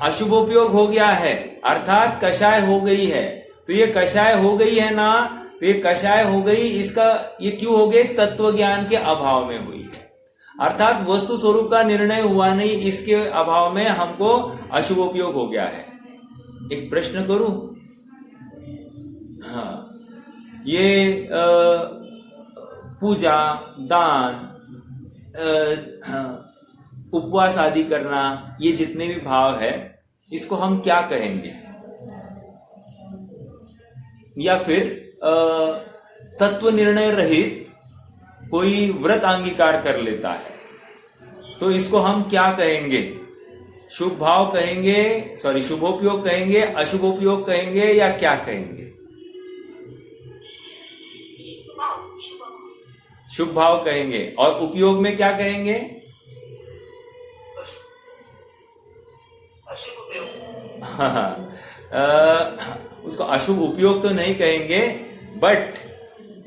अशुभोपयोग हो गया है अर्थात कषाय हो गई है। तो ये कषाय हो गई है ना, तो ये कषाय हो गई, इसका ये क्यों हो गई? तत्व ज्ञान के अभाव में हुई, अर्थात वस्तु स्वरूप का निर्णय हुआ नहीं, इसके अभाव में हमको अशुभोपयोग हो गया है। एक प्रश्न करूं? हाँ, ये पूजा, दान, उपवास आदि करना, ये जितने भी भाव है, इसको हम क्या कहेंगे? या फिर तत्व निर्णय रहित कोई व्रत अंगीकार कर लेता है, तो इसको हम क्या कहेंगे? शुभ भाव कहेंगे, सॉरी शुभोपयोग कहेंगे, अशुभोपयोग कहेंगे, या क्या कहेंगे? शुभ भाव कहेंगे। और उपयोग में क्या कहेंगे? अशुभ उपयोग। उसको अशुभ उपयोग तो नहीं कहेंगे, बट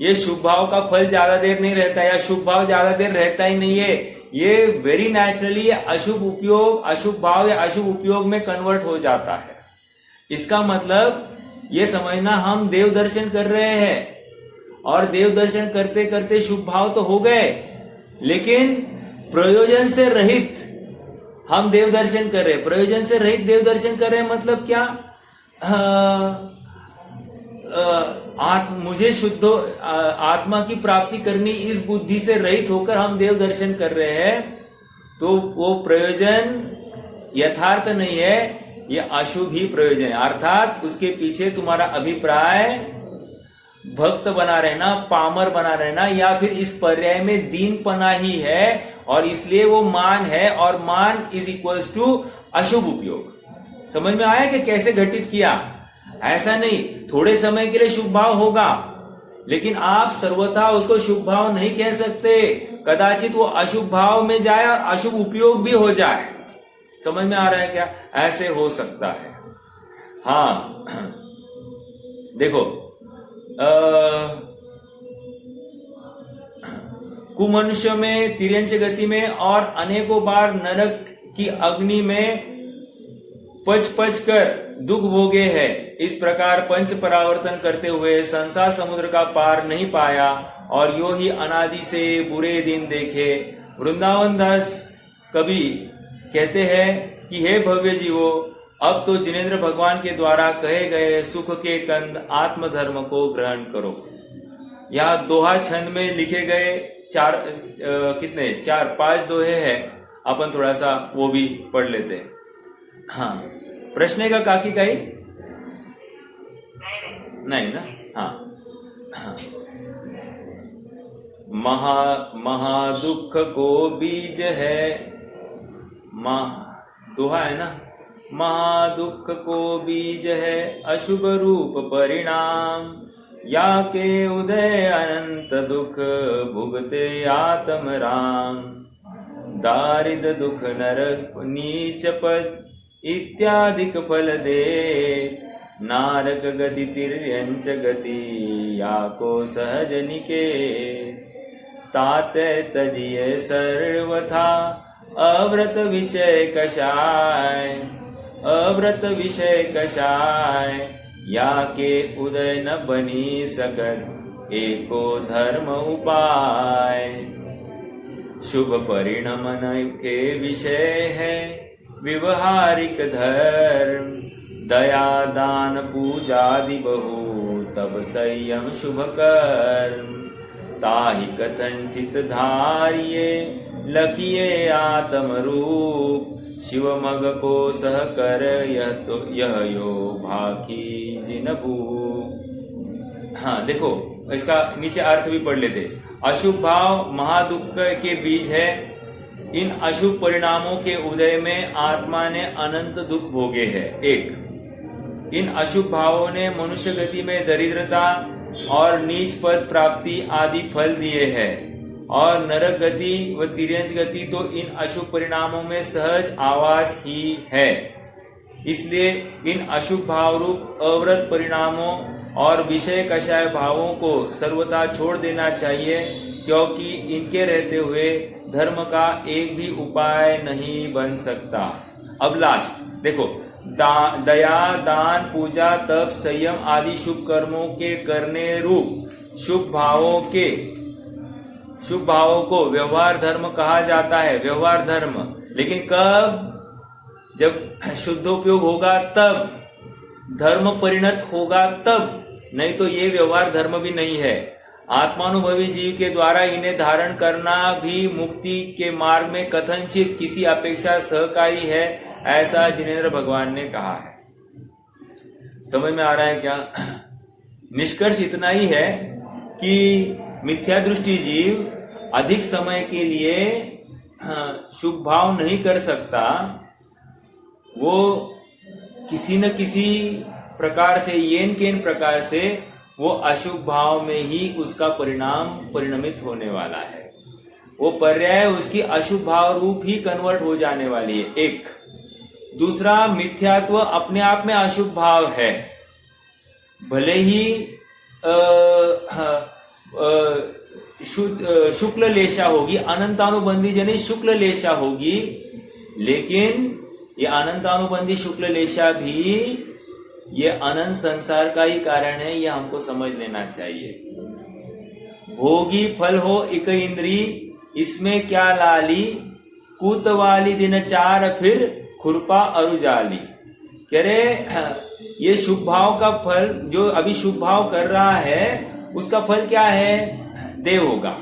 ये शुभ भाव का फल ज्यादा देर नहीं रहता, या शुभ भाव ज्यादा देर रहता ही नहीं है। ये वेरी नेचुरली अशुभ उपयोग, अशुभ भाव या अशुभ उपयोग में कन्वर्ट हो जाता है। इसका मतलब ये समझना, हम देव दर्शन कर रहे हैं और देव दर्शन करते करते शुभ भाव तो हो गए, लेकिन प्रयोजन से रहित हम देव दर्शन कर रहे हैं। प्रयोजन से रहित देव दर्शन कर रहे हैं मतलब क्या? मुझे शुद्ध आत्मा की प्राप्ति करनी, इस बुद्धि से रहित होकर हम देव दर्शन कर रहे हैं, तो वो प्रयोजन यथार्थ नहीं है, ये अशुभ ही प्रयोजन है। अर्थात उसके पीछे तुम्हारा अभिप्राय भक्त बना रहना, पामर बना रहना, या फिर इस पर्याय में दीनपना ही है, और इसलिए वो मान है, और मान इज इक्वल्स टू अशुभ उपयोग। समझ में आया कि कैसे घटित किया? ऐसा नहीं, थोड़े समय के लिए शुभ भाव होगा, लेकिन आप सर्वथा उसको शुभ भाव नहीं कह सकते। कदाचित वो अशुभ भाव में जाए और अशुभ उपयोग भी हो जाए। समझ में आ रहा है क्या? ऐसे हो सकता है। हाँ, देखो, कुमनुष्य में, तिर्यंच गति में और अनेकों बार नरक की अग्नि में पच पच कर दुख भोगे है। इस प्रकार पंच परावर्तन करते हुए संसार समुद्र का पार नहीं पाया और यो ही अनादि से बुरे दिन देखे। वृंदावन दास कवि कहते हैं कि हे भव्य जीवो, अब तो जिनेन्द्र भगवान के द्वारा कहे गए सुख के कंद आत्मधर्म को ग्रहण करो। यहाँ दोहा छंद में लिखे गए 4-5 दोहे हैं। अपन थोड़ा सा वो भी पढ़ लेते हैं। हाँ, प्रश्न है का काकी का ही नहीं ना। हाँ, हाँ। महादुख को बीज है, दोहा है ना, महादुख को बीज है अशुभ रूप परिणाम, या के उदय अनंत दुख भुगते आत्म राम। दारिद्र दुख नर नीच पद इत्यादिक फल दे, नारक गति तिर्यंच गति या को सहज निकेत। ताते तजिए सर्वथा अव्रत विषय कषाय, अव्रत विषय कषाय, या के उदय न बनी सकत एको धर्म उपाय। शुभ परिणमन के विषय है व्यवहारिक धर्म, दया दान पूजादि बहु तब संयम शुभ कर्म। ताहि कथंचित धारिये लखिए आत्म रूप, शिव मग को सह कर यह यो भाकी जिन भूप। हाँ देखो, इसका नीचे अर्थ भी पढ़ लेते। अशुभ भाव महादुख के बीज है। इन अशुभ परिणामों के उदय में आत्मा ने अनंत दुख भोगे हैं। एक, इन अशुभ भावों ने मनुष्य गति में दरिद्रता और नीच पद प्राप्ति आदि फल दिए हैं, और नरक गति व तिर्यंच गति तो इन अशुभ परिणामों में सहज आवास ही है। इसलिए इन अशुभ भाव रूप अव्रत परिणामों और विषय कषाय भावों को सर्वथा छोड़ देना चाहिए, क्योंकि इनके रहते हुए धर्म का एक भी उपाय नहीं बन सकता। अब लास्ट देखो, दया दान पूजा तप संयम आदि शुभ कर्मों के करने रूप शुभ भावों को व्यवहार धर्म कहा जाता है। व्यवहार धर्म, लेकिन कब? जब शुद्धोपयोग होगा तब, धर्म परिणत होगा तब, नहीं तो ये व्यवहार धर्म भी नहीं है। आत्मानुभवी जीव के द्वारा इन्हें धारण करना भी मुक्ति के मार्ग में कथनचित किसी अपेक्षा सहकारी है, ऐसा जिनेंद्र भगवान ने कहा है। समझ में आ रहा है क्या? निष्कर्ष इतना ही है कि मिथ्या दृष्टि जीव अधिक समय के लिए शुभ भाव नहीं कर सकता। वो किसी न किसी प्रकार से, येन केन प्रकार से वो अशुभ भाव में ही उसका परिणाम परिणमित होने वाला है। वो पर्याय उसकी अशुभ भाव रूप ही कन्वर्ट हो जाने वाली है। एक दूसरा, मिथ्यात्व अपने आप में अशुभ भाव है। भले ही शुक्ल लेशा होगी, अनंतानुबंधी जनित शुक्ल लेशा होगी, लेकिन ये अनंतानुबंधी शुक्ल लेशा भी ये अनंत संसार का ही कारण है। यह हमको समझ लेना चाहिए। भोगी फल हो इक इंद्री, इसमें क्या लाली, कूतवाली दिन चार फिर खुरपा अरुजाली। कह रहे ये शुभ भाव का फल, जो अभी शुभ भाव कर रहा है उसका फल क्या है? देव होगा।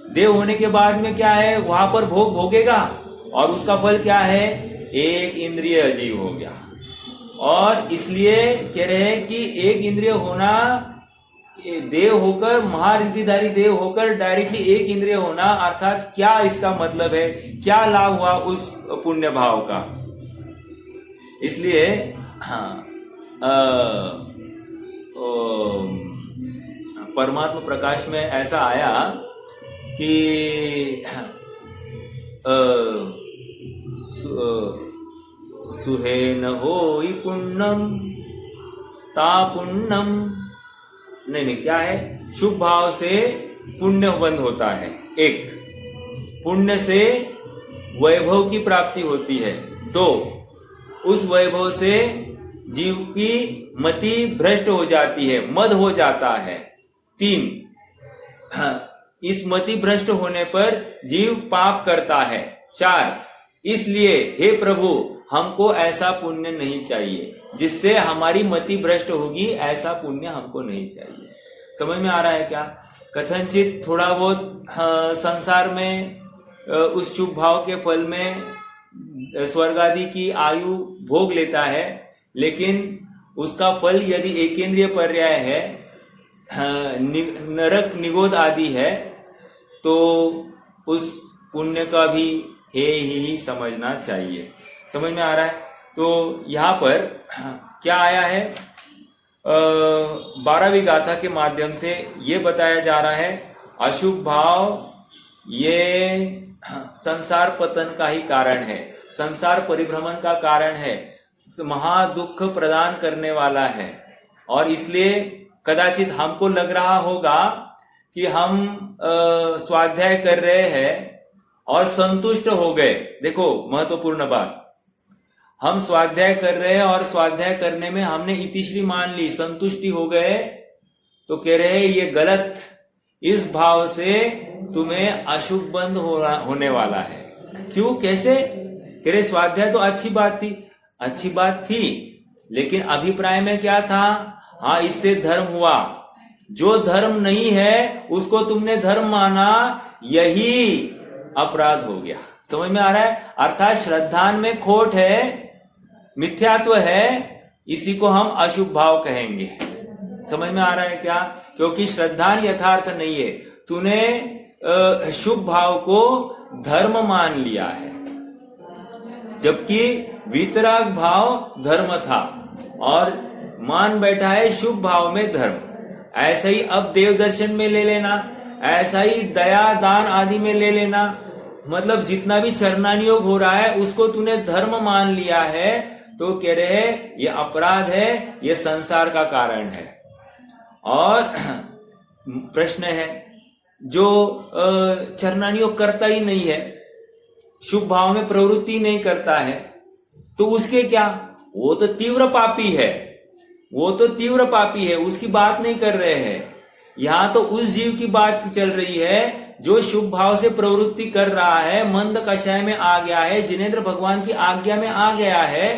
देव होने के बाद में क्या है? वहां पर भोग भोगेगा, और उसका फल क्या है? एक इंद्रिय जीव हो गया। और इसलिए कह रहे हैं कि एक इंद्रिय होना, देव होकर, महारिद्धिधारी देव होकर डायरेक्टली एक इंद्रिय होना, अर्थात क्या इसका मतलब है? क्या लाभ हुआ उस पुण्य भाव का? इसलिए परमात्मा प्रकाश में ऐसा आया कि सुहे न होई पुण्यम ता पुण्यम। नहीं, क्या है? शुभ भाव से पुण्य बंद होता है। एक, पुण्य से वैभव की प्राप्ति होती है। दो, उस वैभव से जीव की मति भ्रष्ट हो जाती है, मद हो जाता है। तीन, इस मति भ्रष्ट होने पर जीव पाप करता है। चार, इसलिए हे प्रभु हमको ऐसा पुण्य नहीं चाहिए जिससे हमारी मति भ्रष्ट होगी, ऐसा पुण्य हमको नहीं चाहिए। समझ में आ रहा है क्या? कथनचित थोड़ा बहुत संसार में उस शुभ भाव के फल में स्वर्ग आदि की आयु भोग लेता है, लेकिन उसका फल यदि एकेंद्रीय पर्याय है, नरक निगोद आदि है, तो उस पुण्य का भी हे ही समझना चाहिए। समझ में आ रहा है? तो यहाँ पर क्या आया है, 12वीं गाथा के माध्यम से ये बताया जा रहा है, अशुभ भाव ये संसार पतन का ही कारण है, संसार परिभ्रमण का कारण है, महा दुख प्रदान करने वाला है। और इसलिए कदाचित हमको लग रहा होगा कि हम स्वाध्याय कर रहे हैं और संतुष्ट हो गए। देखो महत्वपूर्ण बात, हम स्वाध्याय कर रहे हैं और स्वाध्याय करने में हमने इतिश्री मान ली, संतुष्टि हो गए, तो कह रहे हैं ये गलत, इस भाव से तुम्हें अशुभ बंध होने वाला है। क्यों, कैसे? कह रहे स्वाध्याय तो अच्छी बात थी, अच्छी बात थी, लेकिन अभिप्राय में क्या था? हाँ, इससे धर्म हुआ, जो धर्म नहीं है उसको तुमने धर्म माना, यही अपराध हो गया। समझ में आ रहा है? अर्थात श्रद्धान में खोट है, मिथ्यात्व है, इसी को हम अशुभ भाव कहेंगे। समझ में आ रहा है क्या? क्योंकि श्रद्धान यथार्थ नहीं है, तूने शुभ भाव को धर्म मान लिया है, जबकि वीतराग भाव धर्म था और मान बैठा है शुभ भाव में धर्म। ऐसा ही अब देव दर्शन में ले लेना, ऐसा ही दया दान आदि में ले लेना, मतलब जितना भी चरणानियोग हो रहा है उसको तूने धर्म मान लिया है, तो कह रहे हैं ये अपराध है, ये संसार का कारण है। और प्रश्न है, जो चरणानियोग करता ही नहीं है, शुभ भाव में प्रवृत्ति नहीं करता है, तो उसके क्या? वो तो तीव्र पापी है, वो तो तीव्र पापी है, उसकी बात नहीं कर रहे हैं। यहां तो उस जीव की बात चल रही है जो शुभ भाव से प्रवृत्ति कर रहा है, मंद कषाय में आ गया है, जिनेंद्र भगवान की आज्ञा में आ गया है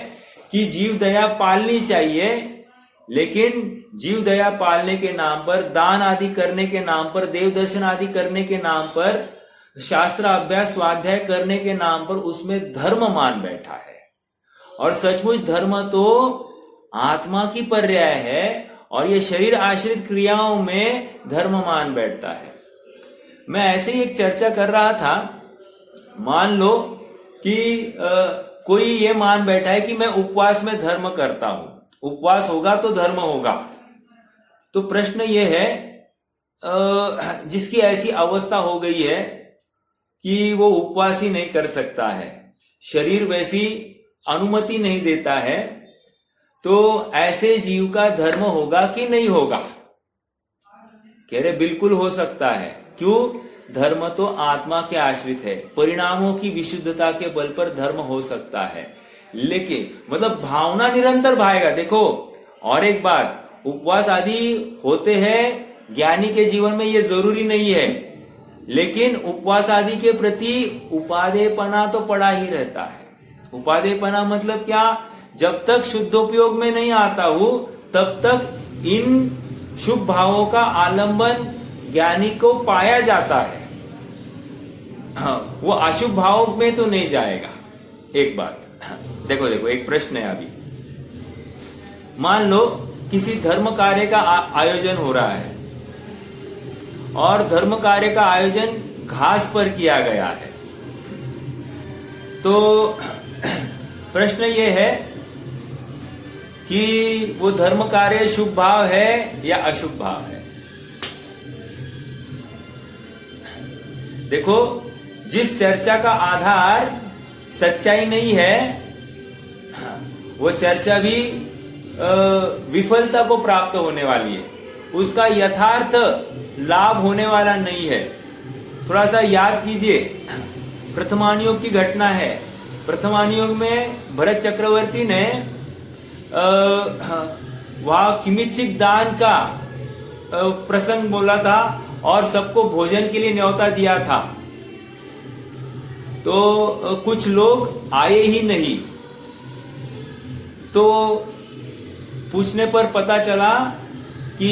कि जीव दया पालनी चाहिए, लेकिन जीव दया पालने के नाम पर, दान आदि करने के नाम पर, देव दर्शन आदि करने के नाम पर, शास्त्र अभ्यास स्वाध्याय करने के नाम पर उसमें धर्म मान बैठा है। और सचमुच धर्म तो आत्मा की पर्याय है और ये शरीर आश्रित क्रियाओं में धर्म मान बैठता है। मैं ऐसे ही एक चर्चा कर रहा था, मान लो कि कोई ये मान बैठा है कि मैं उपवास में धर्म करता हूं, उपवास होगा तो धर्म होगा। तो प्रश्न ये है, जिसकी ऐसी अवस्था हो गई है कि वो उपवास ही नहीं कर सकता है, शरीर वैसी अनुमति नहीं देता है, तो ऐसे जीव का धर्म होगा कि नहीं होगा? कह रहे बिल्कुल हो सकता है। क्यों? धर्म तो आत्मा के आश्रित है, परिणामों की विशुद्धता के बल पर धर्म हो सकता है, लेकिन मतलब भावना निरंतर भाएगा। देखो और एक बात, उपवास आदि होते हैं ज्ञानी के जीवन में, ये जरूरी नहीं है, लेकिन उपवास आदि के प्रति उपादेयपना तो पड़ा ही रहता है। उपादेयपना मतलब क्या? जब तक शुद्धोपयोग में नहीं आता हूं तब तक इन शुभ भावों का आलंबन ज्ञानी को पाया जाता है, वो अशुभ भाव में तो नहीं जाएगा। एक बात देखो, एक प्रश्न है अभी, मान लो किसी धर्म कार्य का आयोजन हो रहा है और धर्म कार्य का आयोजन घास पर किया गया है, तो प्रश्न ये है कि वो धर्म कार्य शुभ भाव है या अशुभ भाव है? देखो, जिस चर्चा का आधार सच्चाई नहीं है, वो चर्चा भी विफलता को प्राप्त होने वाली है, उसका यथार्थ लाभ होने वाला नहीं है। थोड़ा सा याद कीजिए, प्रथमानुयोग की घटना है। प्रथमानुयोग में भरत चक्रवर्ती ने वहां किमिच्छिक दान का प्रसंग बोला था और सबको भोजन के लिए न्योता दिया था, तो कुछ लोग आए ही नहीं। तो पूछने पर पता चला कि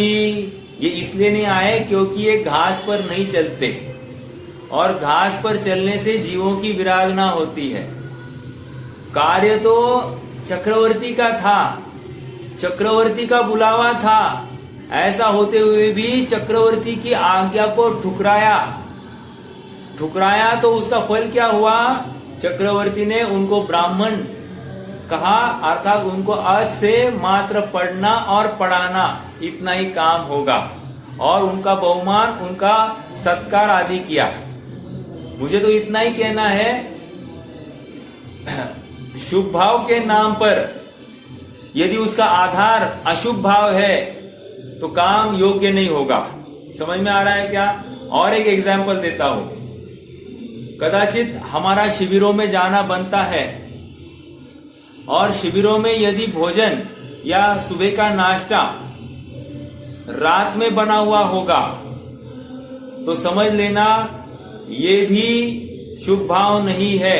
ये इसलिए नहीं आए क्योंकि ये घास पर नहीं चलते, और घास पर चलने से जीवों की विराधना होती है। कार्य तो चक्रवर्ती का था, चक्रवर्ती का बुलावा था, ऐसा होते हुए भी चक्रवर्ती की आज्ञा को ठुकराया तो उसका फल क्या हुआ? चक्रवर्ती ने उनको ब्राह्मण कहा, अर्थात उनको आज से मात्र पढ़ना और पढ़ाना इतना ही काम होगा, और उनका बहुमान, उनका सत्कार आदि किया। मुझे तो इतना ही कहना है, शुभ भाव के नाम पर यदि उसका आधार अशुभ भाव है तो काम योग्य नहीं होगा। समझ में आ रहा है क्या? और एक एग्जाम्पल देता हूं। कदाचित हमारा शिविरों में जाना बनता है, और शिविरों में यदि भोजन या सुबह का नाश्ता रात में बना हुआ होगा तो समझ लेना ये भी शुभ भाव नहीं है,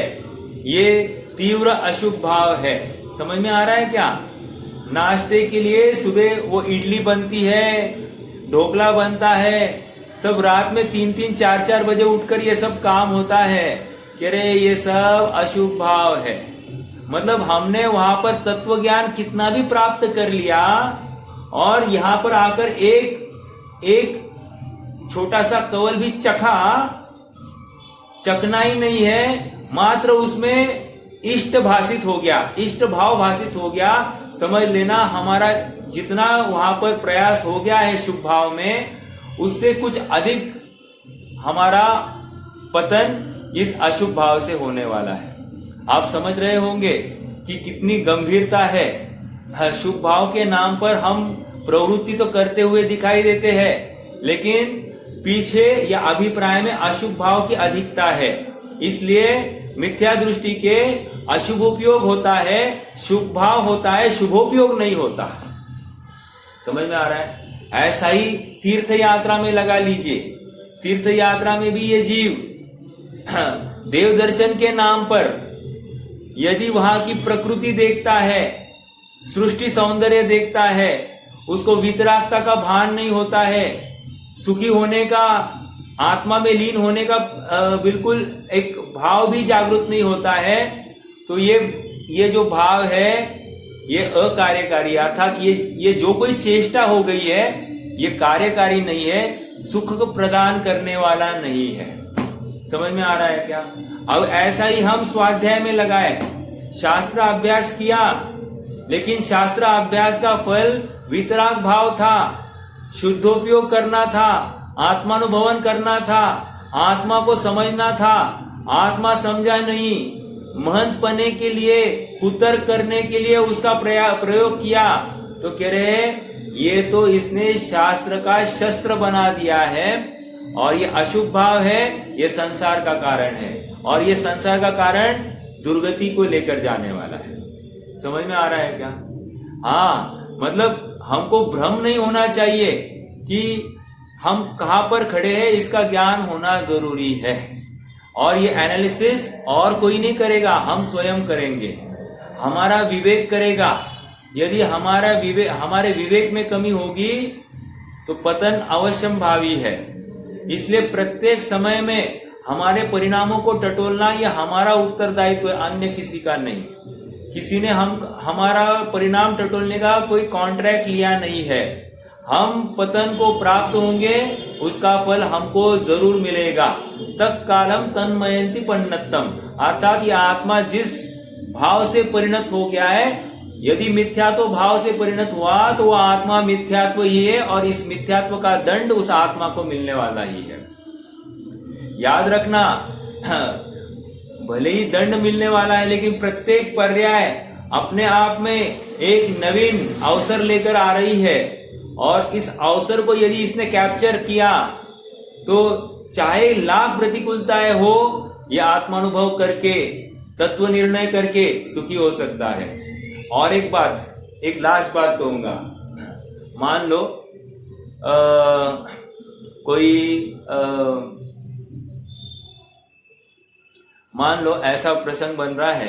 ये तीव्र अशुभ भाव है। समझ में आ रहा है क्या? नाश्ते के लिए सुबह वो इडली बनती है, ढोकला बनता है, सब रात में 3-3, 4-4 बजे उठकर ये सब काम होता है। कह रहे ये सब अशुभ भाव है। मतलब हमने वहां पर तत्व ज्ञान कितना भी प्राप्त कर लिया, और यहां पर आकर एक छोटा सा कवल भी चखना ही नहीं है, मात्र उसमें इष्ट भाषित हो गया, इष्ट भाव भाषित हो गया। समझ लेना हमारा जितना वहां पर प्रयास हो गया है शुभ भाव में, उससे कुछ अधिक हमारा पतन इस अशुभ भाव से होने वाला है। आप समझ रहे होंगे कि कितनी गंभीरता है। शुभ भाव के नाम पर हम प्रवृत्ति तो करते हुए दिखाई देते हैं, लेकिन पीछे या अभिप्राय में अशुभ भाव की अधिकता है, इसलिए मिथ्या दृष्टि के अशुभ उपयोग होता है, शुभ भाव होता है, शुभोपयोग नहीं होता। समझ में आ रहा है? ऐसा ही तीर्थ यात्रा में लगा लीजिए। तीर्थ यात्रा में भी ये जीव देव दर्शन के नाम पर यदि वहां की प्रकृति देखता है, सृष्टि सौंदर्य देखता है, उसको वितरागता का भान नहीं होता है, सुखी होने का, आत्मा में लीन होने का बिल्कुल एक भाव भी जागृत नहीं होता है, तो ये जो भाव है ये अकार्यकारी, अर्थात ये जो कोई चेष्टा हो गई है ये कार्यकारी नहीं है, सुख को प्रदान करने वाला नहीं है। समझ में आ रहा है क्या? अब ऐसा ही हम स्वाध्याय में लगाए, शास्त्र अभ्यास किया, लेकिन शास्त्र अभ्यास का फल वितराग भाव था, शुद्धोपयोग करना था, आत्मानुभवन करना था, आत्मा को समझना था। आत्मा समझा नहीं, महंत पने के लिए, कुतर्क करने के लिए उसका प्रयोग किया, तो कह रहे ये तो इसने शास्त्र का शस्त्र बना दिया है, और ये अशुभ भाव है, ये संसार का कारण है, और ये संसार का कारण दुर्गति को लेकर जाने वाला है। समझ में आ रहा है क्या? हाँ, मतलब हमको भ्रम नहीं होना चाहिए कि हम कहां पर खड़े हैं, इसका ज्ञान होना जरूरी है। और ये एनालिसिस और कोई नहीं करेगा, हम स्वयं करेंगे, हमारा विवेक करेगा। यदि हमारे विवेक में कमी होगी तो पतन अवश्यम भावी है। इसलिए प्रत्येक समय में हमारे परिणामों को टटोलना यह हमारा उत्तरदायित्व है, अन्य किसी का नहीं। किसी ने हमारा परिणाम टटोलने का कोई कॉन्ट्रैक्ट लिया नहीं है। हम पतन को प्राप्त होंगे, उसका फल हमको जरूर मिलेगा। तत् कालम तन्मयंती पन्नतम, अर्थात ये आत्मा जिस भाव से परिणत हो गया है, यदि मिथ्यात्व भाव से परिणत हुआ तो वह आत्मा मिथ्यात्व ही है, और इस मिथ्यात्व का दंड उस आत्मा को मिलने वाला ही है। याद रखना, भले ही दंड मिलने वाला है, लेकिन प्रत्येक पर्याय अपने आप में एक नवीन अवसर लेकर आ रही है, और इस अवसर को यदि इसने कैप्चर किया तो चाहे लाख प्रतिकूलताएं हो, यह आत्मानुभव करके, तत्व निर्णय करके सुखी हो सकता है। और एक लास्ट बात कहूंगा। मान लो मान लो ऐसा प्रसंग बन रहा है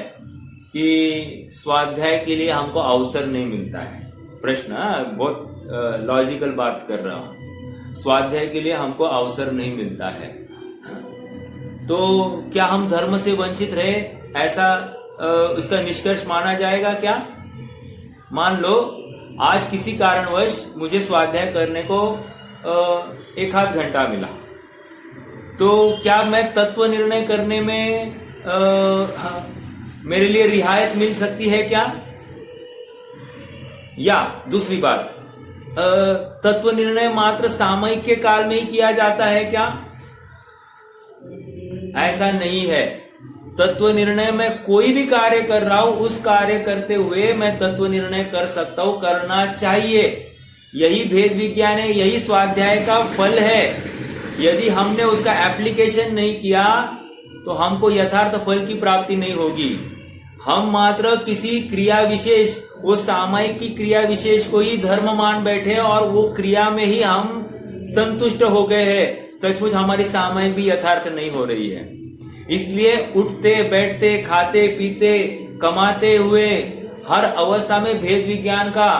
कि स्वाध्याय के लिए हमको अवसर नहीं मिलता है। प्रश्न, बहुत लॉजिकल बात कर रहा हूं। स्वाध्याय के लिए हमको अवसर नहीं मिलता है, तो क्या हम धर्म से वंचित रहे, ऐसा उसका निष्कर्ष माना जाएगा क्या? मान लो आज किसी कारणवश मुझे स्वाध्याय करने को 1-8 घंटा मिला, तो क्या मैं तत्व निर्णय करने में मेरे लिए रियायत मिल सकती है क्या? या दूसरी बात, तत्व निर्णय मात्र सामयिक के काल में ही किया जाता है क्या? ऐसा नहीं है। तत्व निर्णय में कोई भी कार्य कर रहा हूं, उस कार्य करते हुए मैं तत्व निर्णय कर सकता हूं, करना चाहिए। यही भेद विज्ञान है, यही स्वाध्याय का फल है। यदि हमने उसका एप्लीकेशन नहीं किया तो हमको यथार्थ फल की प्राप्ति नहीं होगी। हम मात्र किसी क्रिया विशेष, वो सामायिक की क्रिया विशेष को ही धर्म मान बैठे और वो क्रिया में ही हम संतुष्ट हो गए हैं। सचमुच हमारी सामायिक भी यथार्थ नहीं हो रही है। इसलिए उठते बैठते खाते पीते कमाते हुए हर अवस्था में भेद विज्ञान का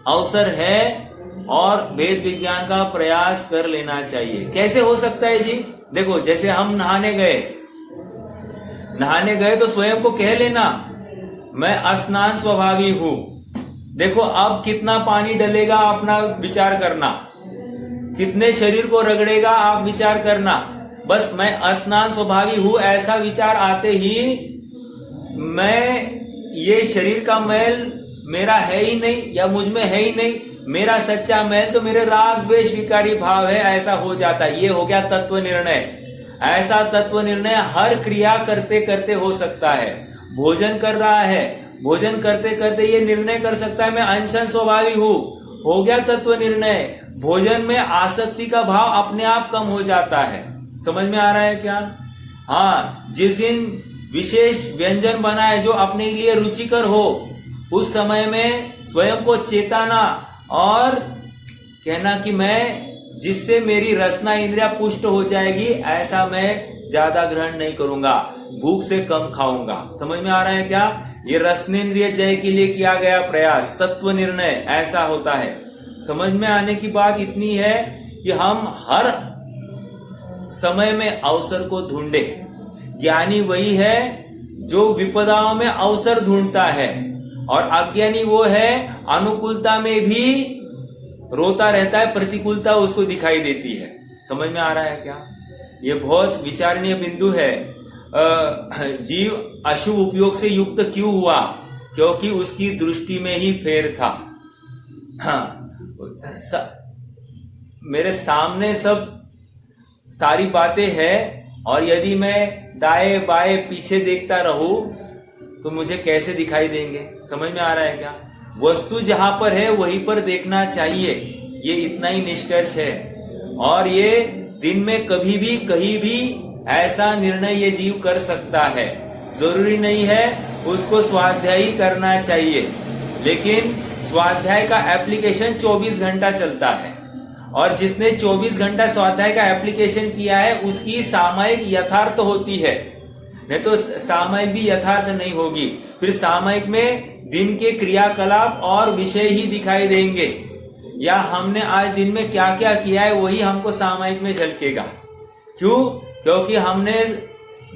अवसर है और भेद विज्ञान का प्रयास कर लेना चाहिए। कैसे हो सकता है जी? देखो, जैसे हम नहाने गए तो स्वयं को कह लेना मैं स्नान स्वभावी हूं। देखो अब कितना पानी डलेगा अपना विचार करना, कितने शरीर को रगड़ेगा आप विचार करना। बस मैं स्नान स्वभावी हूं ऐसा विचार आते ही मैं ये शरीर का मैल मेरा है ही नहीं या मुझ में है ही नहीं, मेरा सच्चा मैल तो मेरे राग द्वेष विकारी भाव है, ऐसा हो जाता है। ये हो गया तत्व निर्णय। ऐसा तत्व निर्णय हर क्रिया करते करते हो सकता है। भोजन कर रहा है, भोजन करते करते ये निर्णय कर सकता है मैं अनशन स्वभावी हूं, हो गया तत्व निर्णय। भोजन में आसक्ति का भाव अपने आप कम हो जाता है। समझ में आ रहा है क्या? हाँ, जिस दिन विशेष व्यंजन बना है जो अपने लिए रुचिकर हो, उस समय में स्वयं को चेताना और कहना कि मैं जिससे मेरी रसना इंद्रिया पुष्ट हो जाएगी ऐसा मैं ज्यादा ग्रहण नहीं करूंगा, भूख से कम खाऊंगा। समझ में आ रहा है क्या? ये रसनेन्द्रिय जय के लिए किया गया प्रयास, तत्व निर्णय ऐसा होता है। समझ में आने की बात इतनी है कि हम हर समय में अवसर को ढूंढे। ज्ञानी वही है जो विपदाओं में अवसर ढूंढता है और अज्ञानी वो है अनुकूलता में भी रोता रहता है, प्रतिकूलता उसको दिखाई देती है। समझ में आ रहा है क्या? ये बहुत विचारणीय बिंदु है। जीव अशुभ उपयोग से युक्त क्यों हुआ? क्योंकि उसकी दृष्टि में ही फेर था। हाँ, मेरे सामने सब सारी बातें हैं और यदि मैं दाएं बाएं पीछे देखता रहूं तो मुझे कैसे दिखाई देंगे? समझ में आ रहा है क्या? वस्तु जहां पर है वहीं पर देखना चाहिए, ये इतना ही निष्कर्ष है। और ये दिन में कभी भी कहीं भी ऐसा निर्णय ये जीव कर सकता है। जरूरी नहीं है उसको स्वाध्याय ही करना चाहिए, लेकिन स्वाध्याय का एप्लीकेशन 24 घंटा चलता है और जिसने 24 घंटा स्वाध्याय का एप्लीकेशन किया है उसकी सामयिक यथार्थ होती है, नहीं तो सामयिक भी यथार्थ नहीं होगी। फिर सामयिक में दिन के क्रियाकलाप और विषय ही दिखाई देंगे, या हमने आज दिन में क्या क्या किया है वही हमको सामयिक में झलकेगा। क्यों? क्योंकि हमने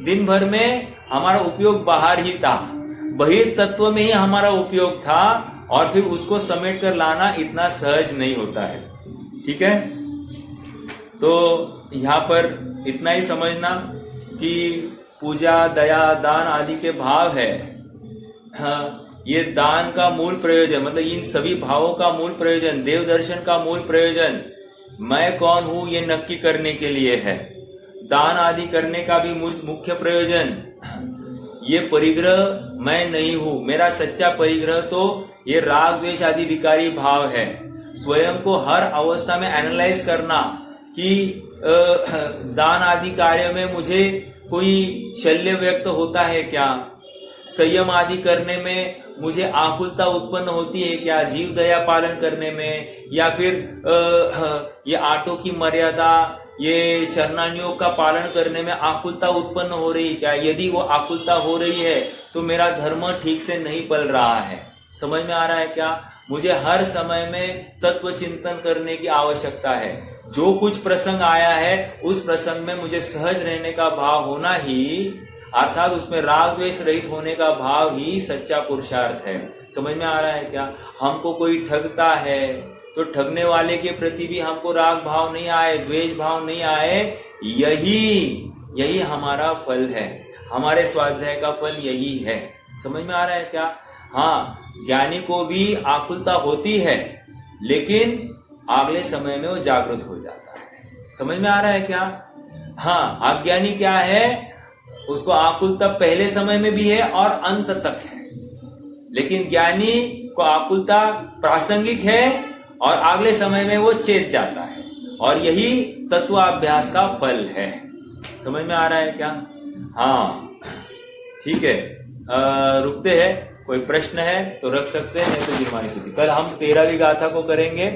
दिन भर में हमारा उपयोग बाहर ही था, बहिर् तत्व में ही हमारा उपयोग था और फिर उसको समेट कर लाना इतना सहज नहीं होता है। ठीक है, तो यहाँ पर इतना ही समझना कि पूजा दया दान आदि के भाव है। हाँ, ये दान का मूल प्रयोजन, मतलब इन सभी भावों का मूल प्रयोजन, देव दर्शन का मूल प्रयोजन मैं कौन हूं ये नक्की करने के लिए है। दान आदि करने का भी मुख्य प्रयोजन ये परिग्रह मैं नहीं हूं, मेरा सच्चा परिग्रह तो ये राग द्वेष आदि विकारी भाव है। स्वयं को हर अवस्था में एनालाइज करना कि दान आदि कार्य में मुझे कोई शल्य व्यक्त होता है क्या, संयम आदि करने में मुझे आकुलता उत्पन्न होती है क्या, जीव दया पालन करने में, या फिर ये आटो की मर्यादा, ये चरणानियोग का पालन करने में आकुलता उत्पन्न हो रही है क्या। यदि वो आकुलता हो रही है तो मेरा धर्म ठीक से नहीं पल रहा है। समझ में आ रहा है क्या? मुझे हर समय में तत्व चिंतन करने की आवश्यकता है। जो कुछ प्रसंग आया है उस प्रसंग में मुझे सहज रहने का भाव होना ही, अर्थात उसमें राग द्वेष रहित होने का भाव ही सच्चा पुरुषार्थ है। समझ में आ रहा है क्या? हमको कोई ठगता है तो ठगने वाले के प्रति भी हमको राग भाव नहीं आए, द्वेष भाव नहीं आए, यही हमारा फल है, हमारे स्वाध्याय का फल यही है। समझ में आ रहा है क्या? हाँ, ज्ञानी को भी आकुलता होती है, लेकिन अगले समय में वो जागृत हो जाता है। समझ में आ रहा है क्या? हाँ, अज्ञानी क्या है, उसको आकुलता पहले समय में भी है और अंत तक है, लेकिन ज्ञानी को आकुलता प्रासंगिक है और अगले समय में वो चेत जाता है, और यही तत्वाभ्यास का फल है। समझ में आ रहा है क्या? हाँ, ठीक है, रुकते हैं। कोई प्रश्न है तो रख सकते हैं, नहीं तो जिरमानी सूची। कल हम 13वीं गाथा को करेंगे।